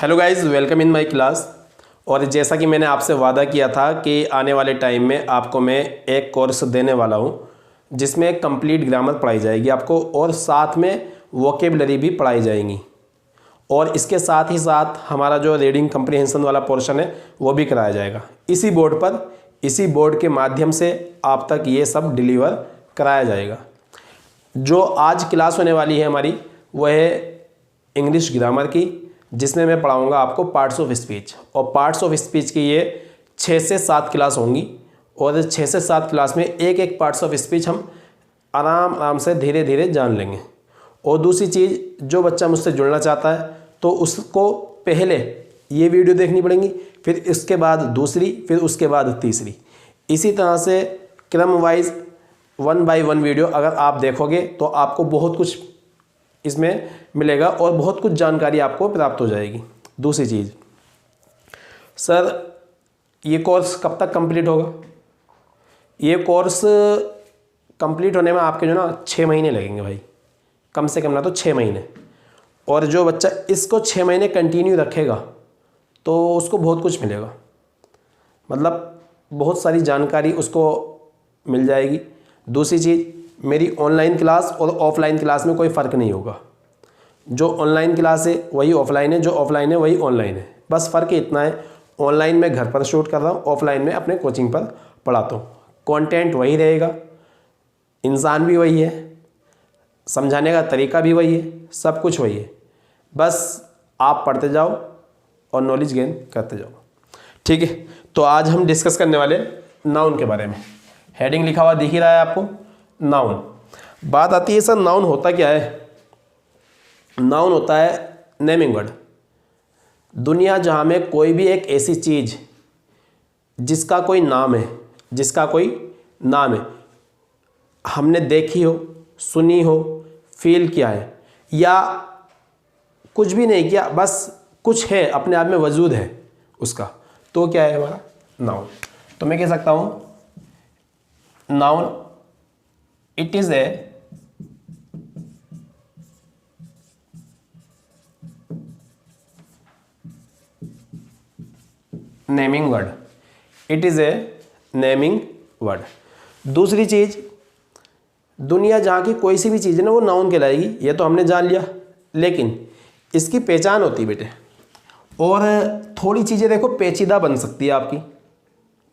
Hello guys, welcome in my class. और जैसा कि मैंने आपसे वादा किया था कि आने वाले टाइम में आपको मैं एक कोर्स देने वाला हूं जिसमें कंप्लीट ग्रामर पढ़ाई जाएगी आपको और साथ में वोकेबलरी भी पढ़ाई जाएंगी। और इसके साथ ही साथ हमारा जो रीडिंग कम्प्रीहेंशन वाला पोर्शन है वो भी कराया जाएगा इसी बोर्ड पर। इसी बोर्ड के माध्यम से आप तक ये सब डिलीवर कराया जाएगा। जो आज क्लास होने वाली है हमारी वह है इंग्लिश ग्रामर की, जिसमें मैं पढ़ाऊंगा आपको पार्ट्स ऑफ स्पीच। और पार्ट्स ऑफ स्पीच की ये 6 से 7 क्लास होंगी और 6 से 7 क्लास में एक एक पार्ट्स ऑफ स्पीच हम आराम से धीरे धीरे जान लेंगे। और दूसरी चीज़, जो बच्चा मुझसे जुड़ना चाहता है तो उसको पहले ये वीडियो देखनी पड़ेगी, फिर इसके बाद दूसरी, फिर उसके बाद तीसरी। इसी तरह से क्रम वाइज 1 बाय 1 वीडियो अगर आप देखोगे तो आपको बहुत कुछ इसमें मिलेगा और बहुत कुछ जानकारी आपको प्राप्त हो जाएगी। दूसरी चीज़, सर ये कोर्स कब तक कंप्लीट होगा? ये कोर्स कंप्लीट होने में आपके जो ना 6 महीने लगेंगे भाई, कम से कम ना तो 6 महीने। और जो बच्चा इसको 6 महीने कंटिन्यू रखेगा तो उसको बहुत कुछ मिलेगा, मतलब बहुत सारी जानकारी उसको मिल जाएगी। दूसरी चीज़, मेरी ऑनलाइन क्लास और ऑफलाइन क्लास में कोई फ़र्क नहीं होगा। जो ऑनलाइन क्लास है वही ऑफलाइन है, जो ऑफलाइन है वही ऑनलाइन है। बस फ़र्क इतना है, ऑनलाइन में घर पर शूट कर रहा हूँ, ऑफलाइन में अपने कोचिंग पर पढ़ाता हूँ। कंटेंट वही रहेगा, इंसान भी वही है, समझाने का तरीका भी वही है, सब कुछ वही है। बस आप पढ़ते जाओ और नॉलेज गेन करते जाओ। ठीक है, तो आज हम डिस्कस करने वाले नाउन के बारे में। हेडिंग लिखा हुआ दिख ही रहा है आपको, नाउन। बात आती है सर नाउन होता क्या है? नाउन होता है नेमिंग वर्ड। दुनिया जहाँ में कोई भी एक ऐसी चीज़ जिसका कोई नाम है, जिसका कोई नाम है, हमने देखी हो, सुनी हो, फील किया है या कुछ भी नहीं किया, बस कुछ है, अपने आप में वजूद है उसका, तो क्या है हमारा नाउन। तो मैं कह सकता हूँ noun it is a naming word. It is a naming word. दूसरी चीज़, दुनिया जहाँ की कोई सी भी चीज़ है ना वो नाउन कहलाएगी, ये तो हमने जान लिया। लेकिन इसकी पहचान होती है बेटे, और थोड़ी चीज़ें देखो पेचीदा बन सकती है आपकी,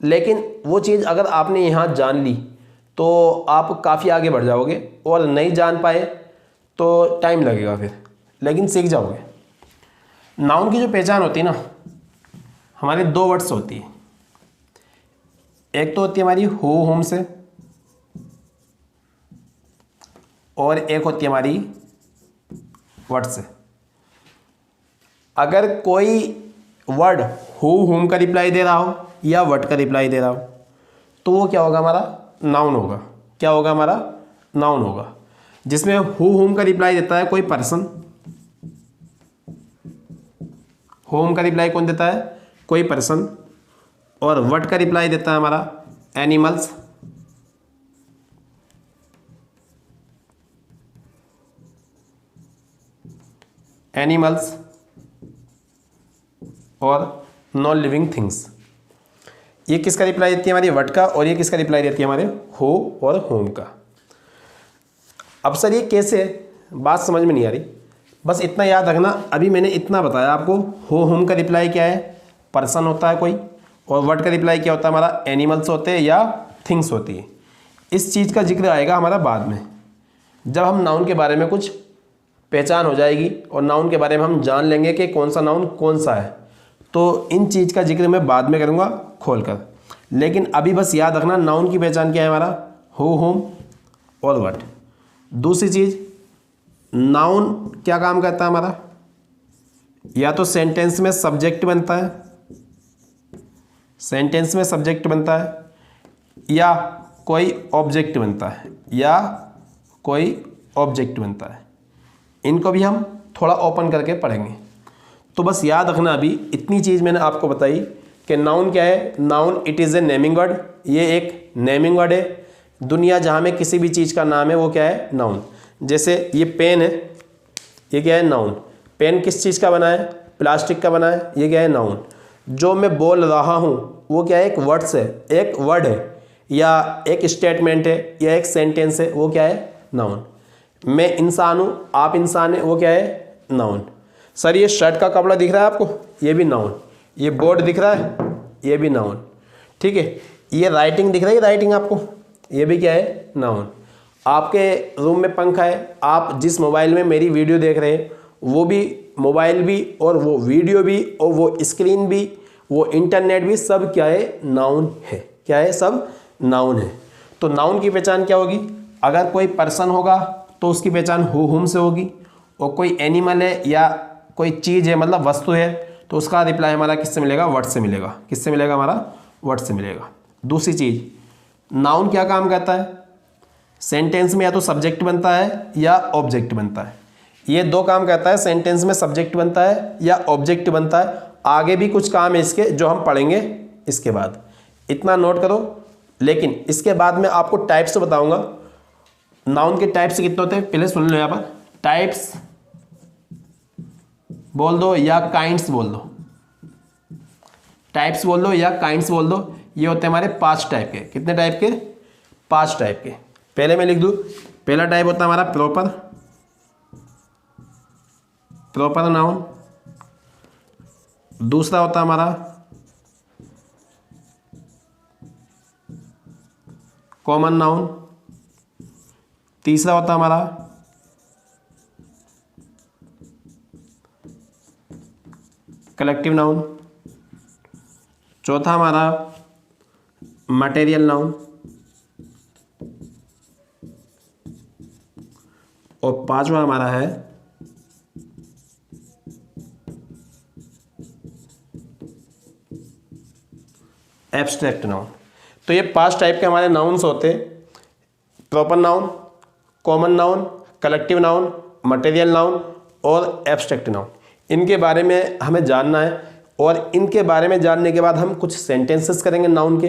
लेकिन वो चीज़ अगर आपने यहाँ जान ली तो आप काफ़ी आगे बढ़ जाओगे, और नहीं जान पाए तो टाइम लगेगा फिर, लेकिन सीख जाओगे। नाउन की जो पहचान होती है ना, हमारे 2 वर्ड्स होती है। एक तो होती है हमारी हु हुम से, और एक होती है हमारी व्हाट से। अगर कोई वर्ड हु हुम का रिप्लाई दे रहा हो या व्हाट का रिप्लाई दे रहा हो तो वो क्या होगा? हमारा नाउन होगा। क्या होगा? हमारा नाउन होगा। जिसमें हु हुम का रिप्लाई देता है कोई पर्सन, हुम का रिप्लाई कौन देता है? कोई पर्सन। और व्हाट का रिप्लाई देता है हमारा एनिमल्स। एनिमल्स और नॉन लिविंग थिंग्स। ये किसका रिप्लाई देती है? हमारी व्हाट का। और ये किसका रिप्लाई देती है? हमारे हो और होम का। अब सर ये कैसे? बात समझ में नहीं आ रही। बस इतना याद रखना, अभी मैंने इतना बताया आपको। हो होम का रिप्लाई क्या है? पर्सन होता है कोई। और व्हाट का रिप्लाई क्या होता है? हमारा एनिमल्स होते हैं या थिंग्स होती है। इस चीज़ का जिक्र आएगा हमारा बाद में, जब हम नाउन के बारे में कुछ पहचान हो जाएगी और नाउन के बारे में हम जान लेंगे कि कौन सा नाउन कौन सा है, तो इन चीज़ का जिक्र मैं बाद में करूँगा खोलकर। लेकिन अभी बस याद रखना नाउन की पहचान क्या है? हमारा हु होम और व्हाट। दूसरी चीज़, नाउन क्या काम करता है हमारा? या तो सेंटेंस में सब्जेक्ट बनता है, सेंटेंस में सब्जेक्ट बनता है, या कोई ऑब्जेक्ट बनता है, या कोई ऑब्जेक्ट बनता है। इनको भी हम थोड़ा ओपन करके पढ़ेंगे। तो बस याद रखना अभी इतनी चीज़ मैंने आपको बताई कि नाउन क्या है। Noun it is a naming word. ये एक नेमिंग वर्ड है। दुनिया जहाँ में किसी भी चीज़ का नाम है वो क्या है? नाउन। जैसे ये पेन है, ये क्या है? नाउन। पेन किस चीज़ का बना है? प्लास्टिक का बना है, ये क्या है, नाउन। जो मैं बोल रहा हूँ वो क्या है, एक वर्ड्स है, एक वर्ड है, या एक स्टेटमेंट है, या एक सेंटेंस है, वो क्या है, नाउन। मैं इंसान हूँ, आप इंसान है, वो क्या है, नाउन। सर ये शर्ट का कपड़ा दिख रहा है आपको, ये भी नाउन। ये बोर्ड दिख रहा है, ये भी नाउन। ठीक है, ये राइटिंग दिख रही है, राइटिंग आपको, ये भी क्या है, नाउन। आपके रूम में पंखा है, आप जिस मोबाइल में मेरी वीडियो देख रहे हैं वो भी मोबाइल भी, और वो वीडियो भी, और वो स्क्रीन भी, वो इंटरनेट भी, सब क्या है, नाउन है। क्या है, सब नाउन है। तो नाउन की पहचान क्या होगी, अगर कोई पर्सन होगा तो उसकी पहचान हु हुम से होगी, और कोई एनिमल है या कोई चीज़ है मतलब वस्तु है तो उसका रिप्लाई हमारा किससे मिलेगा, वर्ड से मिलेगा। किससे मिलेगा, हमारा वर्ड से मिलेगा। दूसरी चीज़, नाउन क्या काम करता है, सेंटेंस में या तो सब्जेक्ट बनता है या ऑब्जेक्ट बनता है। ये दो काम करता है, सेंटेंस में सब्जेक्ट बनता है या ऑब्जेक्ट बनता है। आगे भी कुछ काम है इसके जो हम पढ़ेंगे इसके बाद, इतना नोट करो। लेकिन इसके बाद मैं आपको टाइप्स बताऊंगा। नाउन के टाइप्स कितने होते हैं पहले सुन लो। यहाँ पर टाइप्स बोल दो या काइंड्स बोल दो, टाइप्स बोल दो या काइंड्स बोल दो। ये होते हैं हमारे 5 टाइप के। कितने टाइप के, 5 टाइप के। पहले मैं लिख दूं, पहला टाइप होता है हमारा प्रॉपर, प्रॉपर नाउन। दूसरा होता है हमारा कॉमन नाउन। तीसरा होता है हमारा कलेक्टिव नाउन। चौथा हमारा मटेरियल नाउन। और 5वां हमारा है एब्स्ट्रैक्ट नाउन। तो ये 5 टाइप के हमारे नाउन्स होते हैं, proper noun, common noun, collective noun, material noun और एब्स्ट्रैक्ट नाउन। इनके बारे में हमें जानना है, और इनके बारे में जानने के बाद हम कुछ सेंटेंसेस करेंगे नाउन के,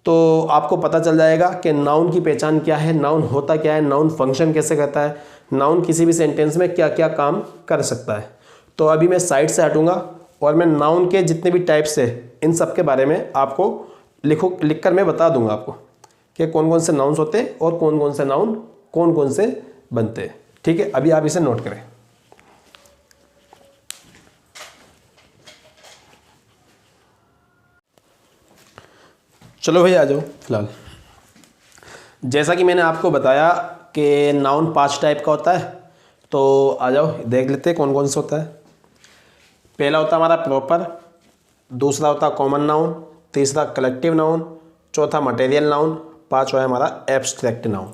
तो आपको पता चल जाएगा कि नाउन की पहचान क्या है, नाउन होता क्या है, नाउन फंक्शन कैसे करता है, नाउन किसी भी सेंटेंस में क्या क्या काम कर सकता है। तो अभी मैं साइड से हटूंगा और मैं नाउन के जितने भी टाइप्स है इन सब के बारे में आपको लिखकर मैं बता दूंगा आपको कि कौन कौन से नाउन्स होते हैं और कौन कौन से नाउन कौन कौन से बनते हैं। ठीक है, अभी आप इसे नोट करें। चलो भाई आ जाओ। फिलहाल जैसा कि मैंने आपको बताया कि नाउन 5 टाइप का होता है, तो आ जाओ देख लेते हैं कौन कौन सा होता है। पहला होता है हमारा प्रॉपर, दूसरा होता है कॉमन नाउन, तीसरा कलेक्टिव नाउन, चौथा मटेरियल नाउन, 5वां है हमारा एब्स्ट्रैक्ट नाउन।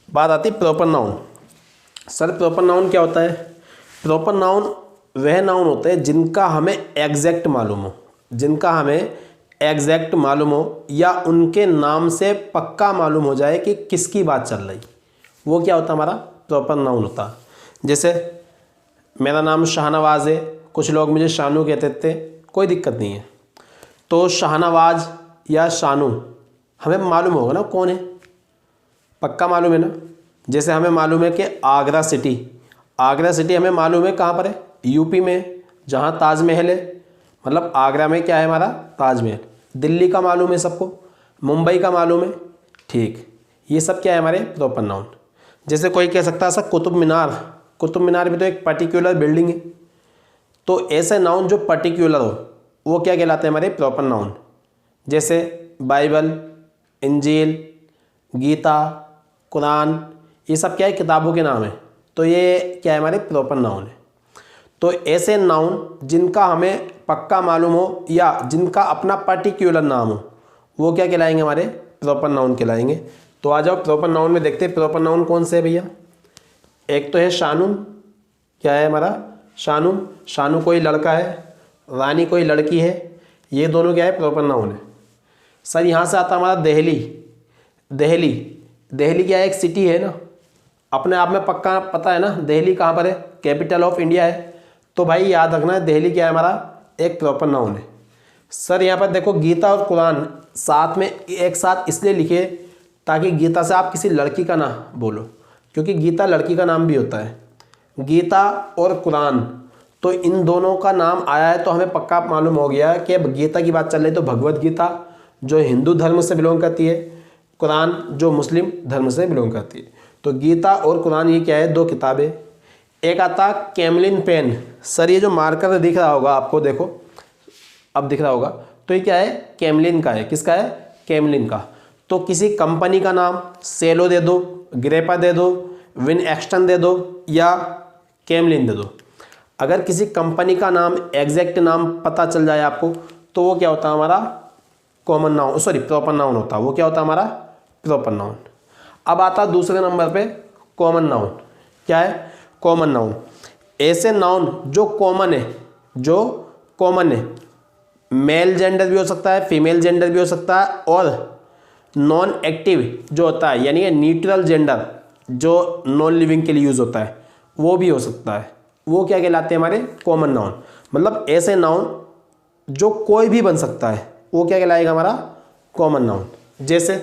बात आती है proper noun. Sir proper noun क्या होता है? प्रॉपर नाउन वह नाउन होते हैं जिनका हमें एग्जैक्ट मालूम हो, जिनका हमें एग्जैक्ट मालूम हो या उनके नाम से पक्का मालूम हो जाए कि किसकी बात चल रही, वो क्या होता है हमारा प्रॉपर नाउन होता है। जैसे मेरा नाम शाहनवाज है, कुछ लोग मुझे शानू कहते थे, कोई दिक्कत नहीं है। तो शाहनवाज या शानू हमें मालूम होगा ना कौन है, पक्का मालूम है ना। जैसे हमें मालूम है कि आगरा सिटी, आगरा सिटी हमें मालूम है कहाँ पर है, यूपी में, जहाँ ताजमहल है। मतलब आगरा में क्या है हमारा, ताजमहल। दिल्ली का मालूम है सबको, मुंबई का मालूम है। ठीक, ये सब क्या है हमारे प्रॉपर नाउन। जैसे कोई कह सकता है सर कुतुब मीनार, कुतुब मीनार भी तो एक पर्टिकुलर बिल्डिंग है। तो ऐसे नाउन जो पर्टिकुलर हो वो क्या कहलाते हैं हमारे प्रॉपर नाउन। जैसे बाइबल, इंजील, गीता, कुरान, ये सब क्या है किताबों के नाम है। तो ये क्या है हमारे प्रॉपर नाउन है। तो ऐसे नाउन जिनका हमें पक्का मालूम हो या जिनका अपना पर्टिकुलर नाम हो वो क्या कहलाएंगे हमारे प्रॉपर नाउन कहलाएंगे। तो आ जाओ प्रॉपर नाउन में देखते हैं प्रॉपर नाउन कौन से है भैया। एक तो है शानू, क्या है हमारा शानू, शानू कोई लड़का है, रानी कोई लड़की है, ये दोनों क्या है प्रॉपर नाउन है। सर यहाँ से आता हमारा दिल्ली, दिल्ली, दिल्ली क्या है एक सिटी है ना, अपने आप में पक्का पता है ना दिल्ली कहाँ पर है, कैपिटल ऑफ इंडिया है। तो भाई याद रखना है दिल्ली क्या है हमारा एक प्रॉपर नाउन है। सर यहाँ पर देखो गीता और कुरान साथ में एक साथ इसलिए लिखे ताकि गीता से आप किसी लड़की का ना बोलो, क्योंकि गीता लड़की का नाम भी होता है, गीता और कुरान। तो इन दोनों का नाम आया है तो हमें पक्का मालूम हो गया कि अब गीता की बात चल रही है तो भगवत गीता जो हिंदू धर्म से बिलोंग करती है, कुरान जो मुस्लिम धर्म से बिलोंग करती है। तो गीता और कुरान ये क्या है, दो किताबें। एक आता कैमलिन पेन। सर ये जो मार्कर दिख रहा होगा आपको, देखो अब दिख रहा होगा, तो ये क्या है, कैमलिन का है। किसका है, कैमलिन का। तो किसी कंपनी का नाम सेलो दे दो, ग्रेपा दे दो, विन एक्सटन दे दो या कैमलिन दे दो। अगर किसी कंपनी का नाम एग्जैक्ट नाम पता चल जाए आपको तो वो क्या होता है हमारा common noun, sorry proper noun होता है। वो क्या होता है हमारा प्रॉपर नाउन। अब आता दूसरे नंबर पे कॉमन नाउन। क्या है कॉमन नाउन, ऐसे नाउन जो कॉमन है, जो कॉमन है, मेल जेंडर भी हो सकता है, फीमेल जेंडर भी हो सकता है, और नॉन एक्टिव जो होता है यानी न्यूट्रल जेंडर जो नॉन लिविंग के लिए यूज होता है वो भी हो सकता है। वो क्या कहलाते हैं हमारे कॉमन नाउन। मतलब ऐसे नाउन जो कोई भी बन सकता है वो क्या कहलाएगा हमारा कॉमन नाउन। जैसे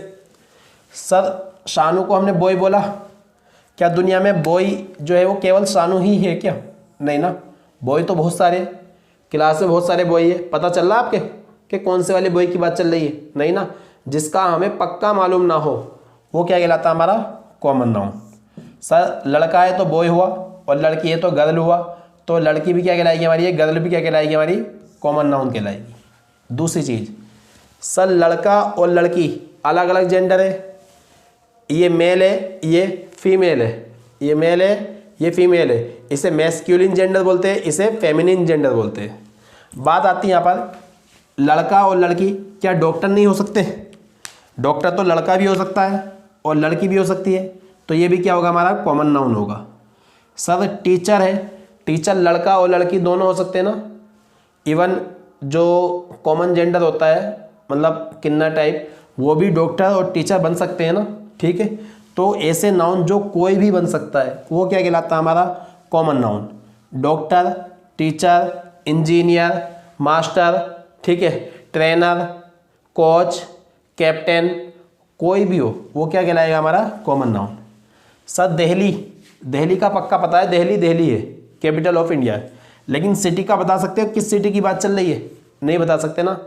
सर शानू को हमने बॉय बोला, क्या दुनिया में बॉय जो है वो केवल शानू ही है क्या? नहीं ना, बॉय तो बहुत सारे, क्लास में बहुत सारे बॉय है। पता चल रहा है आपके कि कौन से वाले बॉय की बात चल रही है? नहीं ना। जिसका हमें पक्का मालूम ना हो वो क्या कहलाता है हमारा कॉमन नाउन। सर लड़का है तो बॉय हुआ और लड़की है तो गर्ल हुआ, तो लड़की भी क्या कहलाएगी हमारी, गर्ल भी क्या कहलाएगी हमारी कॉमन नाउन कहलाएगी। दूसरी चीज़, सर लड़का और लड़की अलग अलग जेंडर है, ये मेल है ये फीमेल है, ये मेल है ये फीमेल है, इसे मैस्कुलिन जेंडर बोलते हैं, इसे फेमिनिन जेंडर बोलते हैं। बात आती है यहाँ पर लड़का और लड़की, क्या डॉक्टर नहीं हो सकते? डॉक्टर तो लड़का भी हो सकता है और लड़की भी हो सकती है, तो ये भी क्या होगा हमारा कॉमन नाउन होगा। सर टीचर है, टीचर लड़का और लड़की दोनों हो सकते हैं ना। इवन जो कॉमन जेंडर होता है मतलब किन्नर टाइप, वो भी डॉक्टर और टीचर बन सकते हैं ना, ठीक है। तो ऐसे नाउन जो कोई भी बन सकता है वो क्या कहलाता है हमारा common noun. Doctor, teacher, engineer, master, ठीक है, ट्रेनर, कोच, कैप्टन, कोई भी हो वो क्या कहलाएगा हमारा common noun. Sir Delhi, Delhi का पक्का पता है, दिल्ली दिल्ली है, कैपिटल ऑफ इंडिया है, लेकिन सिटी का बता सकते हो किस सिटी की बात चल रही है? नहीं बता सकते ना।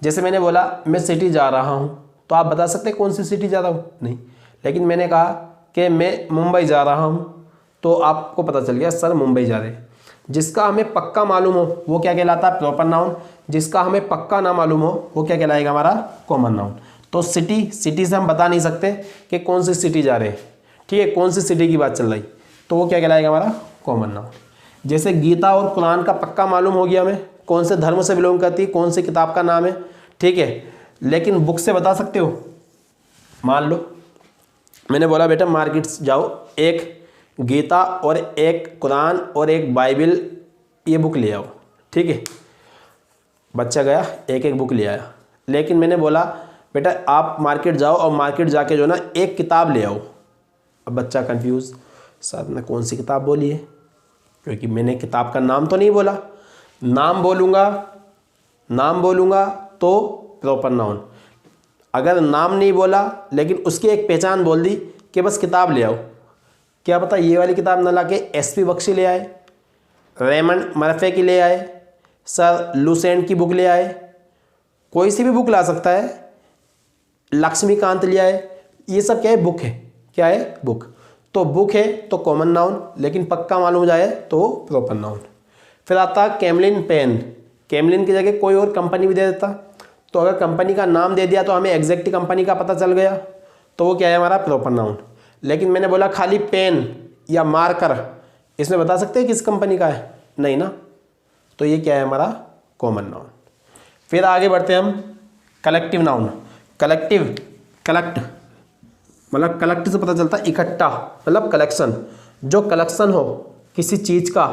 जैसे मैंने बोला मैं सिटी जा रहा हूँ, तो आप बता सकते कौन सी सिटी जा रहा हूँ? नहीं। लेकिन मैंने कहा कि मैं मुंबई जा रहा हूँ, तो आपको पता चल गया सर मुंबई जा रहे हैं। जिसका हमें पक्का मालूम हो वो क्या कहलाता है प्रॉपर नाउन, जिसका हमें पक्का ना मालूम हो वो क्या कहलाएगा हमारा कॉमन नाउन। तो सिटी, सिटी से हम बता नहीं सकते कि कौन सी सिटी जा रहे हैं, ठीक है, कौन सी सिटी की बात चल रही, तो वो क्या कहलाएगा हमारा कॉमन नाउन। जैसे गीता और कुरान का पक्का मालूम हो गया हमें कौन से धर्म से बिलोंग करती है, कौन सी किताब का नाम है, ठीक है, लेकिन बुक से बता सकते हो? मान लो मैंने बोला बेटा मार्केट जाओ, एक गीता और एक कुरान और एक बाइबल ये बुक ले आओ, ठीक है। बच्चा गया एक एक बुक ले आया, लेकिन मैंने बोला बेटा आप मार्केट जाओ और मार्केट जाके जो ना एक किताब ले आओ। अब बच्चा कंफ्यूज, सर ने कौन सी किताब बोली है, क्योंकि मैंने किताब का नाम तो नहीं बोला। नाम बोलूँगा तो प्रॉपर नाउन, अगर नाम नहीं बोला लेकिन उसकी एक पहचान बोल दी कि बस किताब ले आओ, क्या पता ये वाली किताब ना लाके एसपी बख्शी ले आए, रेमंड मर्फे की ले आए, सर लुसेंट की बुक ले आए, कोई सी भी बुक ला सकता है, लक्ष्मीकांत ले आए, ये सब क्या है बुक है, क्या है बुक। तो बुक है तो कॉमन नाउन, लेकिन पक्का मालूम जाए तो प्रॉपर नाउन। फिर आता कैमलिन पेन, कैमलिन की जगह कोई और कंपनी भी दे देता, तो अगर कंपनी का नाम दे दिया तो हमें एग्जैक्ट कंपनी का पता चल गया, तो वो क्या है हमारा प्रॉपर नाउन। लेकिन मैंने बोला खाली पेन या मार्कर, इसमें बता सकते हैं किस कंपनी का है? नहीं ना, तो ये क्या है हमारा कॉमन नाउन। फिर आगे बढ़ते हैं हम कलेक्टिव नाउन। कलेक्टिव, कलेक्ट मतलब कलेक्ट से पता चलता है इकट्ठा, मतलब कलेक्शन, जो कलेक्शन हो किसी चीज़ का,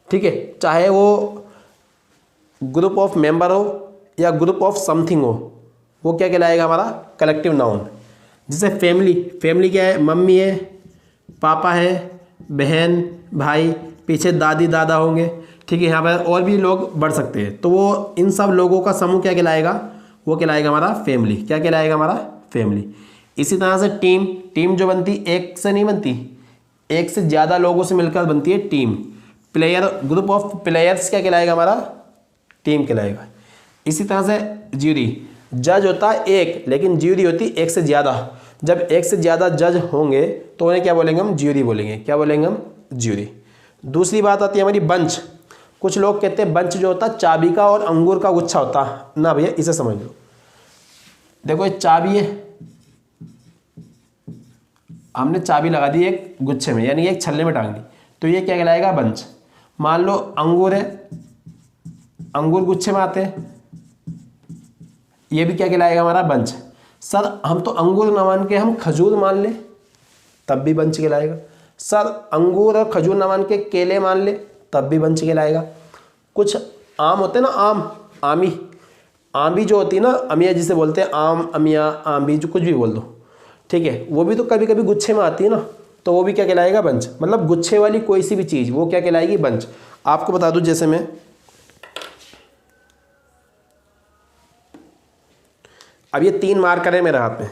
ठीक है, चाहे वो ग्रुप ऑफ मेंबर हो या ग्रुप ऑफ समथिंग हो, वो क्या कहलाएगा हमारा कलेक्टिव नाउन। जैसे फैमिली, फैमिली क्या है, मम्मी है, पापा है, बहन, भाई, पीछे दादी दादा होंगे, ठीक है, यहाँ पर और भी लोग बढ़ सकते हैं, तो वो इन सब लोगों का समूह क्या कहलाएगा, वो कहलाएगा हमारा फैमिली। क्या कहलाएगा हमारा फैमिली। इसी तरह से टीम, टीम जो बनती एक से नहीं बनती, एक से ज़्यादा लोगों से मिलकर बनती है team. Player, group of players क्या कहलाएगा हमारा? टीम कहलाएगा। इसी तरह से ज्यूरी, जज होता है एक, लेकिन ज्यूरी होती एक से ज़्यादा। जब एक से ज़्यादा जज होंगे तो उन्हें क्या बोलेंगे? हम ज्यूरी बोलेंगे। क्या बोलेंगे हम? ज्यूरी। दूसरी बात आती है हमारी बंच। कुछ लोग कहते हैं बंच जो होता है चाबी का और अंगूर का गुच्छा होता ना भैया, इसे समझ लो। देखो ये चाबी है, हमने चाबी लगा दी एक गुच्छे में, यानी एक छल्ले में टांग दी, तो ये क्या कहलाएगा? बंच। मान लो अंगूर है, अंगूर गुच्छे में आते हैं, ये भी क्या कहलाएगा? हमारा बंच। सर हम तो अंगूर ना मान के हम खजूर मान ले, तब भी बंच कहलाएगा। सर अंगूर और खजूर ना मान के केले मान ले, तब भी बंच कहलाएगा। कुछ आम होते हैं ना, आम, आमी, आमी जो होती है ना, अमिया जिसे बोलते हैं, आम, अमिया, आमी, जो कुछ भी बोल दो, ठीक है, वो भी तो कभी कभी गुच्छे में आती है ना, तो वो भी क्या कहलाएगा? बंच। मतलब गुच्छे वाली कोई सी भी चीज़ वो क्या कहलाएगी? बंच। आपको बता दूं, जैसे मैं अब ये 3 मार्कर है मेरे हाथ में,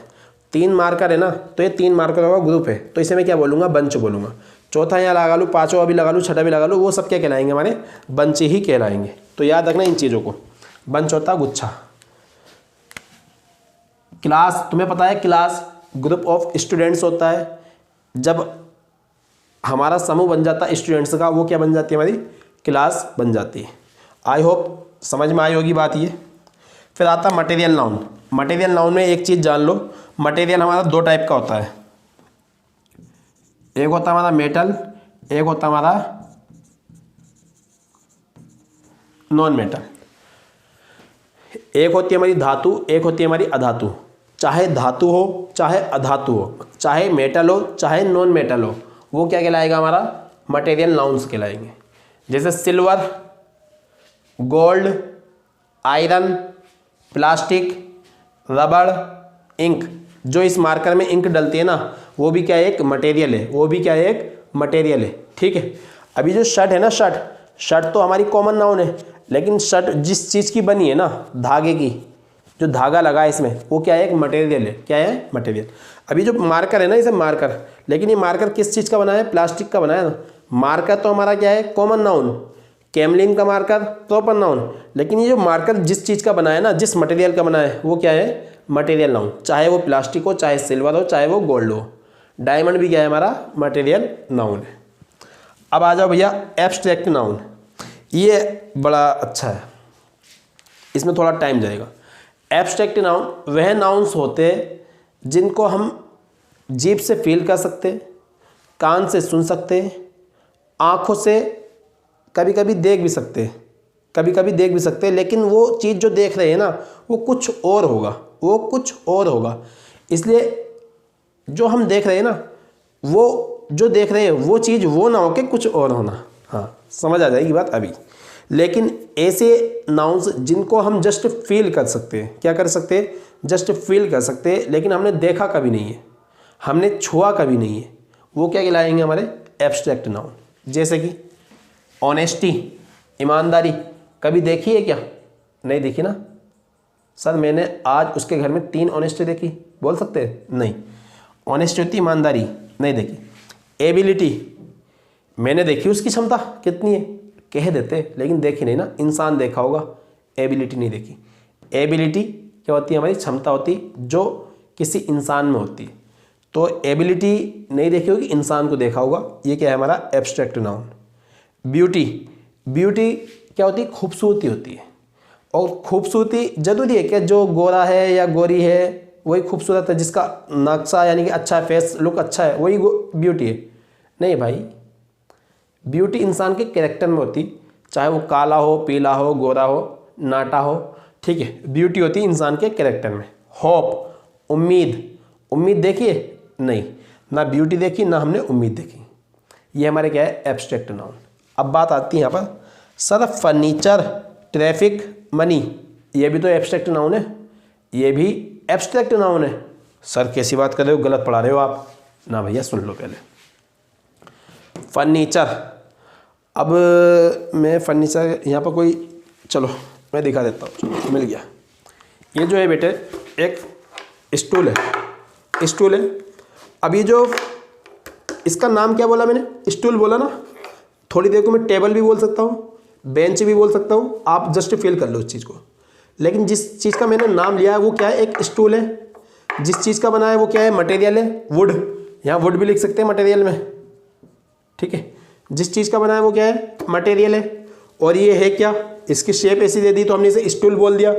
3 मार्कर है ना, तो ये 3 मार्कर का ग्रुप है, तो इसे मैं क्या बोलूँगा? बंच बोलूँगा। चौथा यहाँ लगा लूँ, पाँचवा भी लगा लूँ, छठा भी लगा लूँ, वो सब क्या कहलाएंगे? हमारे बंच ही कहलाएंगे। तो याद रखना इन चीज़ों को। बंच होता गुच्छा। क्लास, तुम्हें पता है क्लास ग्रुप ऑफ स्टूडेंट्स होता है। जब हमारा समूह बन जाता है स्टूडेंट्स का, वो क्या बन जाती है? हमारी क्लास बन जाती है। आई होप समझ में आई होगी बात ये। फिर आता मटेरियल नाउन। मटेरियल नाउन में एक चीज़ जान लो, मटेरियल हमारा 2 टाइप का होता है। एक होता है हमारा मेटल, एक होता है हमारा नॉन मेटल। एक होती है हमारी धातु, एक होती है हमारी अधातु। चाहे धातु हो चाहे अधातु हो, चाहे मेटल हो चाहे नॉन मेटल हो, वो क्या कहलाएगा? हमारा मटेरियल नाउन्स कहलाएंगे। जैसे सिल्वर, गोल्ड, आयरन, प्लास्टिक, रबड़, इंक। जो इस मार्कर में इंक डलती है ना, वो भी क्या है? एक मटेरियल है, वो भी क्या है? एक मटेरियल है। ठीक है। अभी जो शर्ट है ना, शर्ट तो हमारी कॉमन नाउन है, लेकिन शर्ट जिस चीज़ की बनी है ना, धागे की, जो धागा लगा है इसमें, वो क्या है? एक मटेरियल है। क्या है? मटेरियल। अभी जो मार्कर है ना, इसे मार्कर, लेकिन ये मार्कर किस चीज़ का बना है? प्लास्टिक का बना है ना। मार्कर तो हमारा क्या है? Common noun. कैमलिन का मार्कर प्रॉपर नाउन, लेकिन ये जो मार्कर जिस चीज़ का बना है ना, जिस मटेरियल का बना है, वो क्या है? Material noun. चाहे वो प्लास्टिक हो, चाहे सिल्वर हो, चाहे वो गोल्ड हो। डायमंड भी क्या है? हमारा मटेरियल नाउन है। अब आ जाओ भैया एब्स्ट्रैक्ट नाउन। ये बड़ा अच्छा है, इसमें थोड़ा टाइम जाएगा। एब्स्ट्रैक्ट नाउन वह नाउन्स होते हैं जिनको हम जीभ से फील कर सकते, कान से सुन सकते, आँखों से कभी कभी देख भी सकते, कभी कभी देख भी सकते हैं, लेकिन वो चीज़ जो देख रहे हैं ना, वो कुछ और होगा, वो कुछ और होगा। इसलिए जो हम देख रहे हैं ना, वो जो देख रहे हैं वो चीज़ वो ना हो के कुछ और होना। हाँ, समझ आ जाएगी बात अभी। लेकिन ऐसे नाउन्स जिनको हम जस्ट फील कर सकते हैं, क्या कर सकते हैं? जस्ट फील कर सकते हैं, लेकिन हमने देखा कभी नहीं है, हमने छुआ कभी नहीं है, वो क्या कहलाएंगे? हमारे एब्स्ट्रैक्ट नाउन। जैसे कि ऑनेस्टी, ईमानदारी, कभी देखी है क्या? नहीं देखी ना। सर मैंने आज उसके घर में 3 ऑनेस्टी देखी, बोल सकते हैं? नहीं। ऑनेस्टी होती ईमानदारी, नहीं देखी। एबिलिटी, मैंने देखी उसकी क्षमता कितनी है, कह देते, लेकिन देखी नहीं ना। इंसान देखा होगा, एबिलिटी नहीं देखी। एबिलिटी क्या होती है? हमारी क्षमता होती जो किसी इंसान में होती है। तो एबिलिटी नहीं देखी होगी, इंसान को देखा होगा। ये क्या है? हमारा एब्स्ट्रैक्ट नाउन। ब्यूटी, ब्यूटी क्या होती है? खूबसूरती होती है। और खूबसूरती जरूरी है कि जो गोरा है या गोरी है वही खूबसूरत है, जिसका नक्शा यानी कि अच्छा है, फेस लुक अच्छा है, वही ब्यूटी है? नहीं भाई, ब्यूटी इंसान के कैरेक्टर में होती, चाहे वो काला हो, पीला हो, गोरा हो, नाटा हो, ठीक है। ब्यूटी होती है इंसान के कैरेक्टर में। होप, उम्मीद, उम्मीद देखिए? नहीं, ना ब्यूटी देखी ना हमने उम्मीद देखी। ये हमारे क्या है? Abstract noun. अब बात आती है यहाँ पर, सर फर्नीचर, ट्रैफिक, मनी, ये भी तो एब्स्ट्रैक्ट नाउन है, ये भी एब्स्ट्रैक्ट नाउन है। सर कैसी बात कर रहे हो, गलत पढ़ा रहे हो आप। ना भैया सुन लो पहले। फर्नीचर, अब मैं फर्नीचर यहाँ पर कोई, चलो मैं दिखा देता हूँ, मिल गया। ये जो है बेटे एक स्टूल है, स्टूल है। अब ये जो इसका नाम क्या बोला मैंने? स्टूल बोला ना। थोड़ी देर को मैं टेबल भी बोल सकता हूँ, बेंच भी बोल सकता हूँ, आप जस्ट फील कर लो उस चीज़ को। लेकिन जिस चीज़ का मैंने नाम लिया है वो क्या है, एक स्टूल है। जिस चीज़ का बना है वो क्या है, मटेरियल है, वुड। यहाँ वुड भी लिख सकते हैं मटेरियल में, ठीक है। जिस चीज़ का बना है वो क्या है, मटेरियल है। और ये है क्या, इसकी शेप ऐसी दे दी तो हमने इसे स्टूल बोल दिया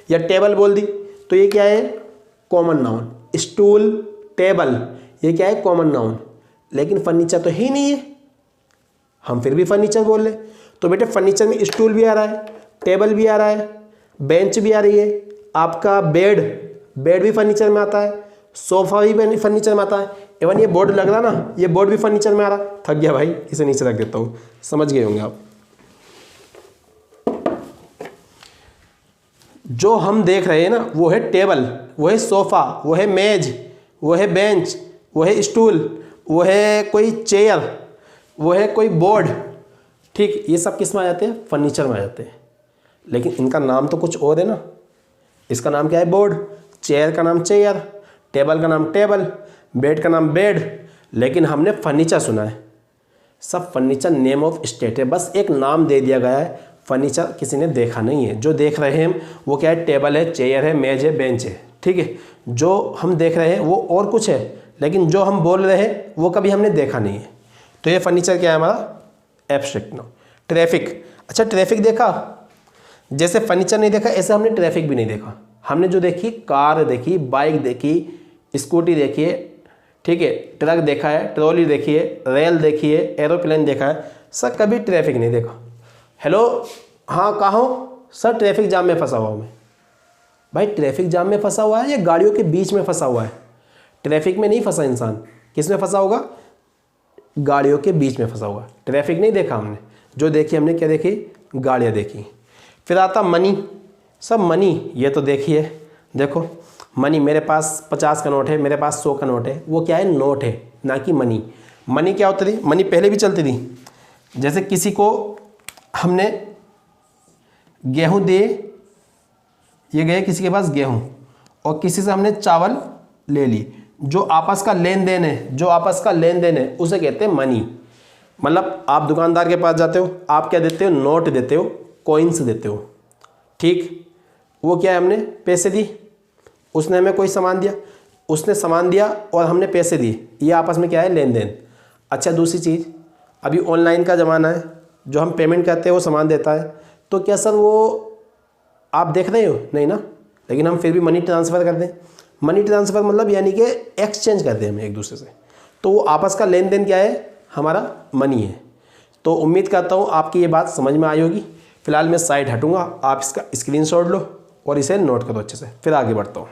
या टेबल बोल दी, तो ये क्या है, कॉमन नाउन। स्टूल, टेबल, ये क्या है, कॉमन नाउन। लेकिन फर्नीचर तो ही नहीं है, हम फिर भी फर्नीचर बोल रहे। तो बेटे फर्नीचर में स्टूल भी आ रहा है, टेबल भी आ रहा है, बेंच भी आ रही है, आपका बेड भी फर्नीचर में आता है, सोफा भी फर्नीचर में आता है। इवन ये बोर्ड लग रहा ना, ये बोर्ड भी फर्नीचर में आ रहा। थक गया भाई, इसे नीचे रख देता हूँ, समझ गए होंगे आप। जो हम देख रहे हैं ना वो है टेबल, वो है सोफ़ा, वो है मेज, वो है बेंच, वो है स्टूल, वो है कोई चेयर, वो है कोई बोर्ड, ठीक। ये सब किस में आ जाते हैं, फर्नीचर में आ जाते हैं। लेकिन इनका नाम तो कुछ और है ना। इसका नाम क्या है, बोर्ड। चेयर का नाम चेयर, टेबल का नाम टेबल, बेड का नाम बेड। लेकिन हमने फर्नीचर सुना है। सब फर्नीचर नेम ऑफ स्टेट है, बस एक नाम दे दिया गया है। फर्नीचर किसी ने देखा नहीं है। जो देख रहे हैं वो क्या है, टेबल है, चेयर है, मेज है, बेंच है, ठीक है। जो हम देख रहे हैं वो और कुछ है, लेकिन जो हम बोल रहे हैं वो कभी हमने देखा नहीं है। तो ये फर्नीचर क्या है हमारा, एब्स्ट्रैक्ट नाउन। ट्रैफिक, अच्छा ट्रैफिक देखा, जैसे फर्नीचर नहीं देखा ऐसे हमने ट्रैफिक भी नहीं देखा। हमने जो देखी, कार देखी, बाइक देखी, स्कूटी देखी है, ठीक है, ट्रक देखा है, ट्रॉली देखी है, रेल देखी है, एरोप्लेन देखा है, सर कभी ट्रैफिक नहीं देखा। हेलो, हाँ कहाँ हो सर, ट्रैफिक जाम में फंसा हुआ हूँ मैं। भाई ट्रैफिक जाम में फंसा हुआ है या गाड़ियों के बीच में फंसा हुआ है? ट्रैफिक में नहीं फंसा इंसान, किस में फंसा होगा, गाड़ियों के बीच में फंसा हुआ। ट्रैफिक नहीं देखा हमने, जो देखी हमने क्या देखी, गाड़ियाँ देखी। फिर आता मनी। सब मनी, ये तो देखिए, देखो मनी, मेरे पास 50 का नोट है, मेरे पास 100 का नोट है, वो क्या है, नोट है, ना कि मनी। मनी क्या होती थी, मनी पहले भी चलती थी। जैसे किसी को हमने गेहूं दे, ये गए किसी के पास गेहूं, और किसी से हमने चावल ले ली, जो आपस का लेन देन है, जो आपस का लेन देन है उसे कहते हैं मनी। मतलब आप दुकानदार के पास जाते हो, आप क्या देते हो, नोट देते हो, कॉइन्स देते हो, ठीक। वो क्या है, हमने पैसे दी, उसने हमें कोई सामान दिया, उसने सामान दिया और हमने पैसे दिए, ये आपस में क्या है, लेन देन। अच्छा दूसरी चीज़, अभी ऑनलाइन का ज़माना है, जो हम पेमेंट करते हैं वो सामान देता है, तो क्या सर वो आप देख रहे हो, नहीं ना, लेकिन हम फिर भी मनी ट्रांसफ़र कर दें। मनी ट्रांसफ़र मतलब यानी कि एक्सचेंज करते हैं हम एक दूसरे से, तो वो आपस का लेन देन क्या है, हमारा मनी है। तो उम्मीद करता हूँ आपकी ये बात समझ में आई होगी। फिलहाल मैं साइड हटूँगा, आप इसका स्क्रीनशॉट लो और इसे नोट करो अच्छे से, फिर आगे बढ़ता हूँ।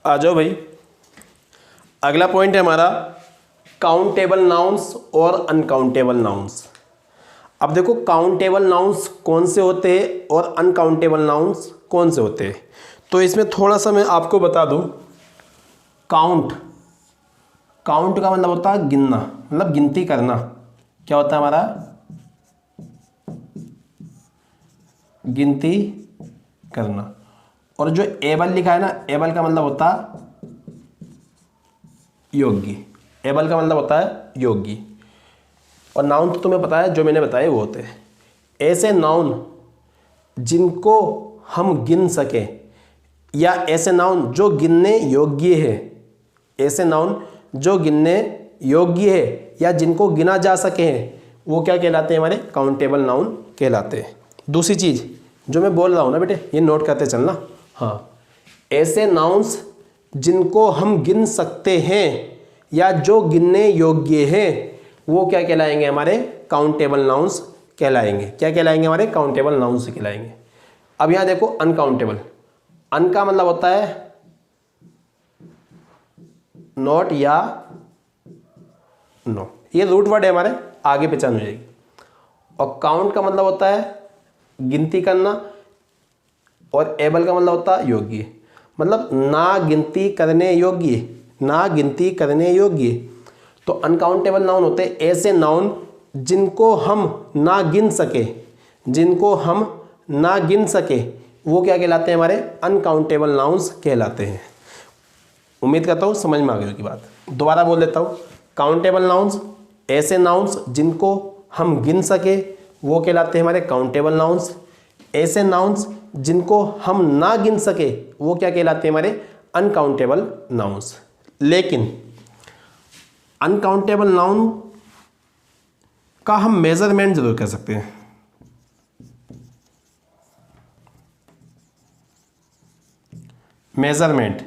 आ जाओ भाई, अगला पॉइंट है हमारा काउंटेबल नाउन्स और अनकाउंटेबल नाउन्स। अब देखो काउंटेबल नाउन्स कौन से होते हैं और अनकाउंटेबल नाउन्स कौन से होते हैं। तो इसमें थोड़ा सा मैं आपको बता दूं, काउंट का मतलब होता है गिनना, मतलब गिनती करना। क्या होता है हमारा, गिनती करना। और जो एबल लिखा है ना, एबल का मतलब होता है योग्य, एबल का मतलब होता है योग्य। और नाउन तो तुम्हें पता है, जो मैंने बताए वो होते हैं ऐसे नाउन जिनको हम गिन सकें, या ऐसे नाउन जो गिनने योग्य है, ऐसे नाउन जो गिनने योग्य है या जिनको गिना जा सके हैं, वो क्या कहलाते हैं, हमारे काउंटेबल नाउन कहलाते हैं। दूसरी चीज़ जो मैं बोल रहा हूँ ना बेटे, ये नोट करते चलना। हाँ, ऐसे नाउन्स जिनको हम गिन सकते हैं या जो गिनने योग्य है, वो क्या कहलाएंगे, हमारे काउंटेबल नाउन्स कहलाएंगे। क्या कहलाएंगे, हमारे काउंटेबल नाउन्स कहलाएंगे। अब यहाँ देखो अनकाउंटेबल, अन का मतलब होता है नॉट या नो, ये रूट वर्ड है हमारे, आगे पहचान हो जाएगी। और काउंट का मतलब होता है गिनती करना, और एबल का मतलब होता है योग्य, मतलब ना गिनती करने योग्य, ना गिनती करने योग्य। तो अनकाउंटेबल नाउन होते हैं ऐसे नाउन जिनको हम ना गिन सके, जिनको हम ना गिन सके वो क्या कहलाते हैं, हमारे अनकाउंटेबल नाउन्स कहलाते हैं। उम्मीद करता हूँ समझ में आ गई होगी बात। दोबारा बोल देता हूँ, काउंटेबल नाउन्स ऐसे नाउन्स जिनको हम गिन सके वो कहलाते हैं हमारे काउंटेबल नाउन्स। ऐसे नाउन्स जिनको हम ना गिन सके वो क्या कहलाते हैं, हमारे अनकाउंटेबल नाउन्स। लेकिन अनकाउंटेबल नाउन का हम मेजरमेंट जरूर कर सकते हैं। मेजरमेंट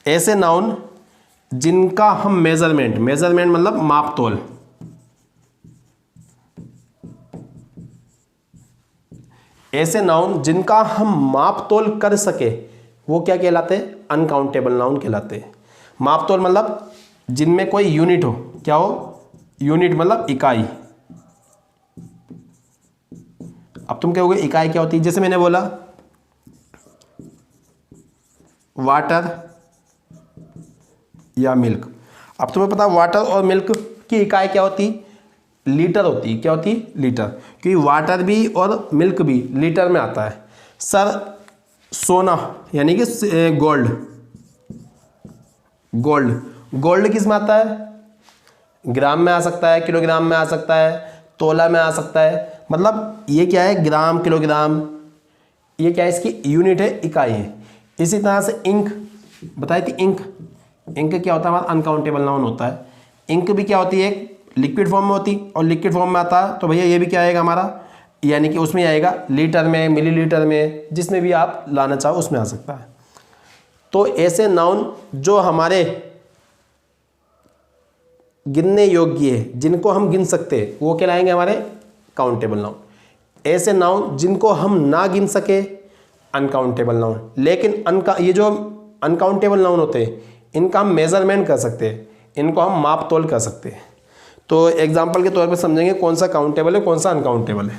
ऐसे नाउन जिनका हम मेजरमेंट मतलब माप तोल, ऐसे नाउन जिनका हम माप तोल कर सके वो क्या कहलाते हैं, अनकाउंटेबल नाउन कहलाते हैं। माप तोल मतलब जिनमें कोई यूनिट हो, क्या हो, यूनिट मतलब इकाई। अब तुम कहोगे इकाई क्या होती है, जैसे मैंने बोला वाटर या मिल्क। अब तुम्हें पता वाटर और मिल्क की इकाई क्या होती, लीटर होती। क्या होती, लीटर, क्योंकि वाटर भी और मिल्क भी लीटर में आता है। सर सोना यानी कि गोल्ड किस में आता है, ग्राम में आ सकता है, किलोग्राम में आ सकता है, तोला में आ सकता है। मतलब ये क्या है, ग्राम, किलोग्राम, ये क्या है, इसकी यूनिट है, इकाई है। इसी तरह से इंक बताई थी, इंक क्या होता है, हमारा अनकाउंटेबल नाउन होता है। इंक भी क्या होती है, एक लिक्विड फॉर्म में होती और लिक्विड फॉर्म में आता है, तो भैया ये भी क्या आएगा हमारा, यानी कि उसमें आएगा लीटर में, मिलीलीटर में, जिसमें भी आप लाना चाहो उसमें आ सकता है। तो ऐसे नाउन जो हमारे गिनने योग्य है, जिनको हम गिन सकते हैं, वो कहलाएंगे हमारे काउंटेबल नाउन। ऐसे नाउन जिनको हम ना गिन सके, अनकाउंटेबल नाउन। लेकिन ये जो अनकाउंटेबल नाउन होते हैं इनका हम मेजरमेंट कर सकते हैं, इनको हम माप तोल कर सकते हैं। तो एग्जाम्पल के तौर पे समझेंगे कौन सा काउंटेबल है, कौन सा अनकाउंटेबल है।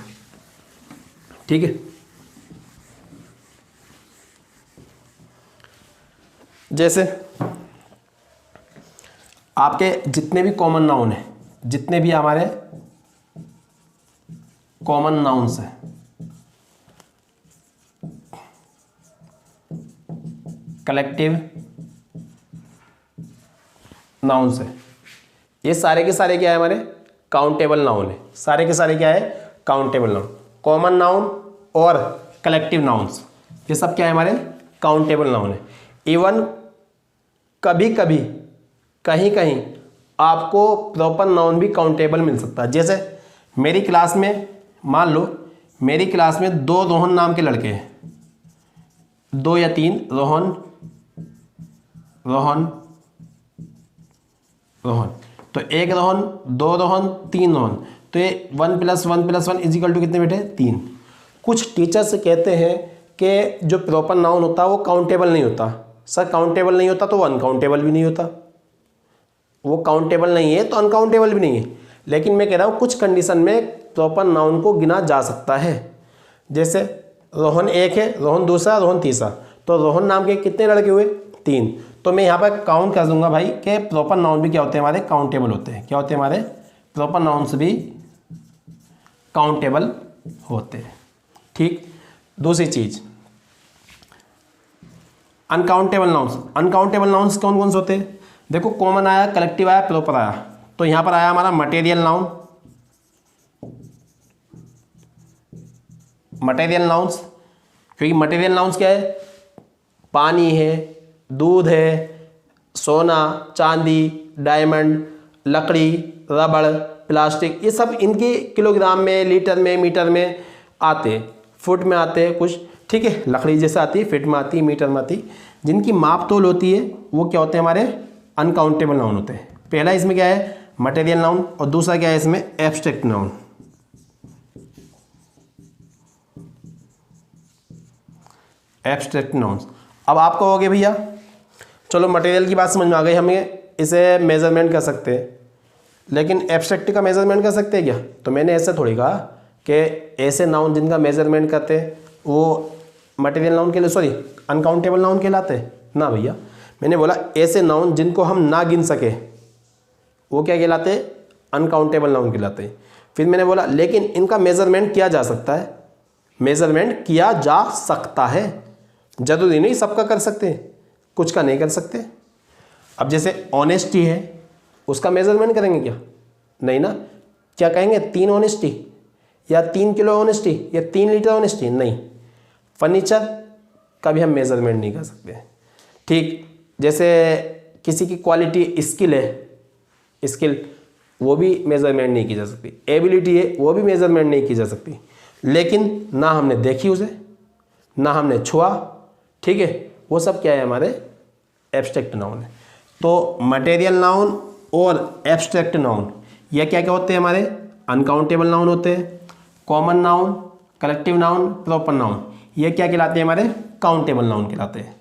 ठीक है, जैसे आपके जितने भी कॉमन नाउन है, जितने भी हमारे कॉमन नाउन्स हैं, कलेक्टिव नाउन्स है, ये सारे के सारे क्या है, हमारे काउंटेबल नाउन है। सारे के सारे क्या है, काउंटेबल नाउन। कॉमन नाउन और कलेक्टिव नाउन्स ये सब क्या है, हमारे काउंटेबल नाउन है। इवन कभी कभी कहीं कहीं आपको प्रॉपर नाउन भी काउंटेबल मिल सकता है। जैसे मेरी क्लास में, मान लो मेरी क्लास में 2 रोहन नाम के लड़के हैं, 2 या 3 रोहन, तो 1 रोहन, 2 रोहन, 3 रोहन, तो ये 1 + 1 + 1 = कितने बेटे, 3। कुछ टीचर्स कहते हैं कि जो प्रॉपर नाउन होता है वो काउंटेबल नहीं होता। सर काउंटेबल नहीं होता तो वो अनकाउंटेबल भी नहीं होता, वो काउंटेबल नहीं है तो अनकाउंटेबल भी नहीं है। लेकिन मैं कह रहा हूँ कुछ कंडीशन में प्रॉपर नाउन को गिना जा सकता है। जैसे रोहन 1 है, रोहन दूसरा, रोहन तीसरा, तो रोहन नाम के कितने लड़के हुए, 3। तो मैं यहाँ पर काउंट कर दूंगा भाई कि प्रॉपर नाउन भी क्या होते हैं, हमारे काउंटेबल होते हैं। क्या होते हैं, हमारे प्रॉपर नाउन्स भी काउंटेबल होते हैं। ठीक, दूसरी चीज अनकाउंटेबल नाउन्स कौन कौन से होते हैं, देखो कॉमन आया, कलेक्टिव आया, प्रॉपर आया। तो यहाँ पर आया हमारा मटेरियल नाउन, क्योंकि मटेरियल नाउन्स क्या है, पानी है, दूध है, सोना, चांदी, डायमंड, लकड़ी, रबड़, प्लास्टिक, ये सब इनके किलोग्राम में, लीटर में, मीटर में आते हैं, फुट में आते हैं कुछ। ठीक है, लकड़ी जैसे आती है, फीट में आती है, मीटर में आती है। जिनकी माप तोल होती है वो क्या होते हैं, हमारे अनकाउंटेबल नाउन होते हैं। पहला इसमें क्या है, मटेरियल नाउन, और दूसरा क्या है इसमें, एब्स्ट्रैक्ट नाउन। Abstract nouns. अब आप कहोगे भैया चलो मटेरियल की बात समझ में आ गई, हमें इसे मेजरमेंट कर सकते हैं, लेकिन एब्स्ट्रैक्ट का मेजरमेंट कर सकते हैं क्या? तो मैंने ऐसे थोड़ी कहा कि ऐसे नाउन जिनका मेजरमेंट करते हैं वो मटेरियल नाउन के लिए, सॉरी, अनकाउंटेबल नाउन कहलाते हैं ना भैया। मैंने बोला ऐसे नाउन जिनको हम ना गिन सके वो क्या कहलाते हैं, अनकाउंटेबल नाउन कहलाते हैं। फिर मैंने बोला लेकिन इनका मेजरमेंट किया जा सकता है, मेजरमेंट किया जा सकता है, जरूरी नहीं सबका कर सकते, कुछ का नहीं कर सकते। अब जैसे ऑनेस्टी है, उसका मेजरमेंट करेंगे क्या? नहीं ना। क्या कहेंगे 3 ऑनेस्टी या 3 किलो ऑनेस्टी या 3 लीटर ऑनेस्टी? नहीं। फर्नीचर का भी हम मेजरमेंट नहीं कर सकते। ठीक जैसे किसी की क्वालिटी स्किल है, स्किल वो भी मेजरमेंट नहीं की जा सकती। एबिलिटी है वो भी मेजरमेंट नहीं की जा सकती। लेकिन ना हमने देखी उसे, ना हमने छुआ, ठीक है, वो सब क्या है हमारे एब्स्ट्रैक्ट नाउन है। तो मटेरियल नाउन और एब्स्ट्रैक्ट नाउन ये क्या क्या होते हैं हमारे? अनकाउंटेबल नाउन होते हैं। Common noun, collective noun, proper noun ये क्या कहलाते हैं हमारे? काउंटेबल नाउन कहलाते हैं।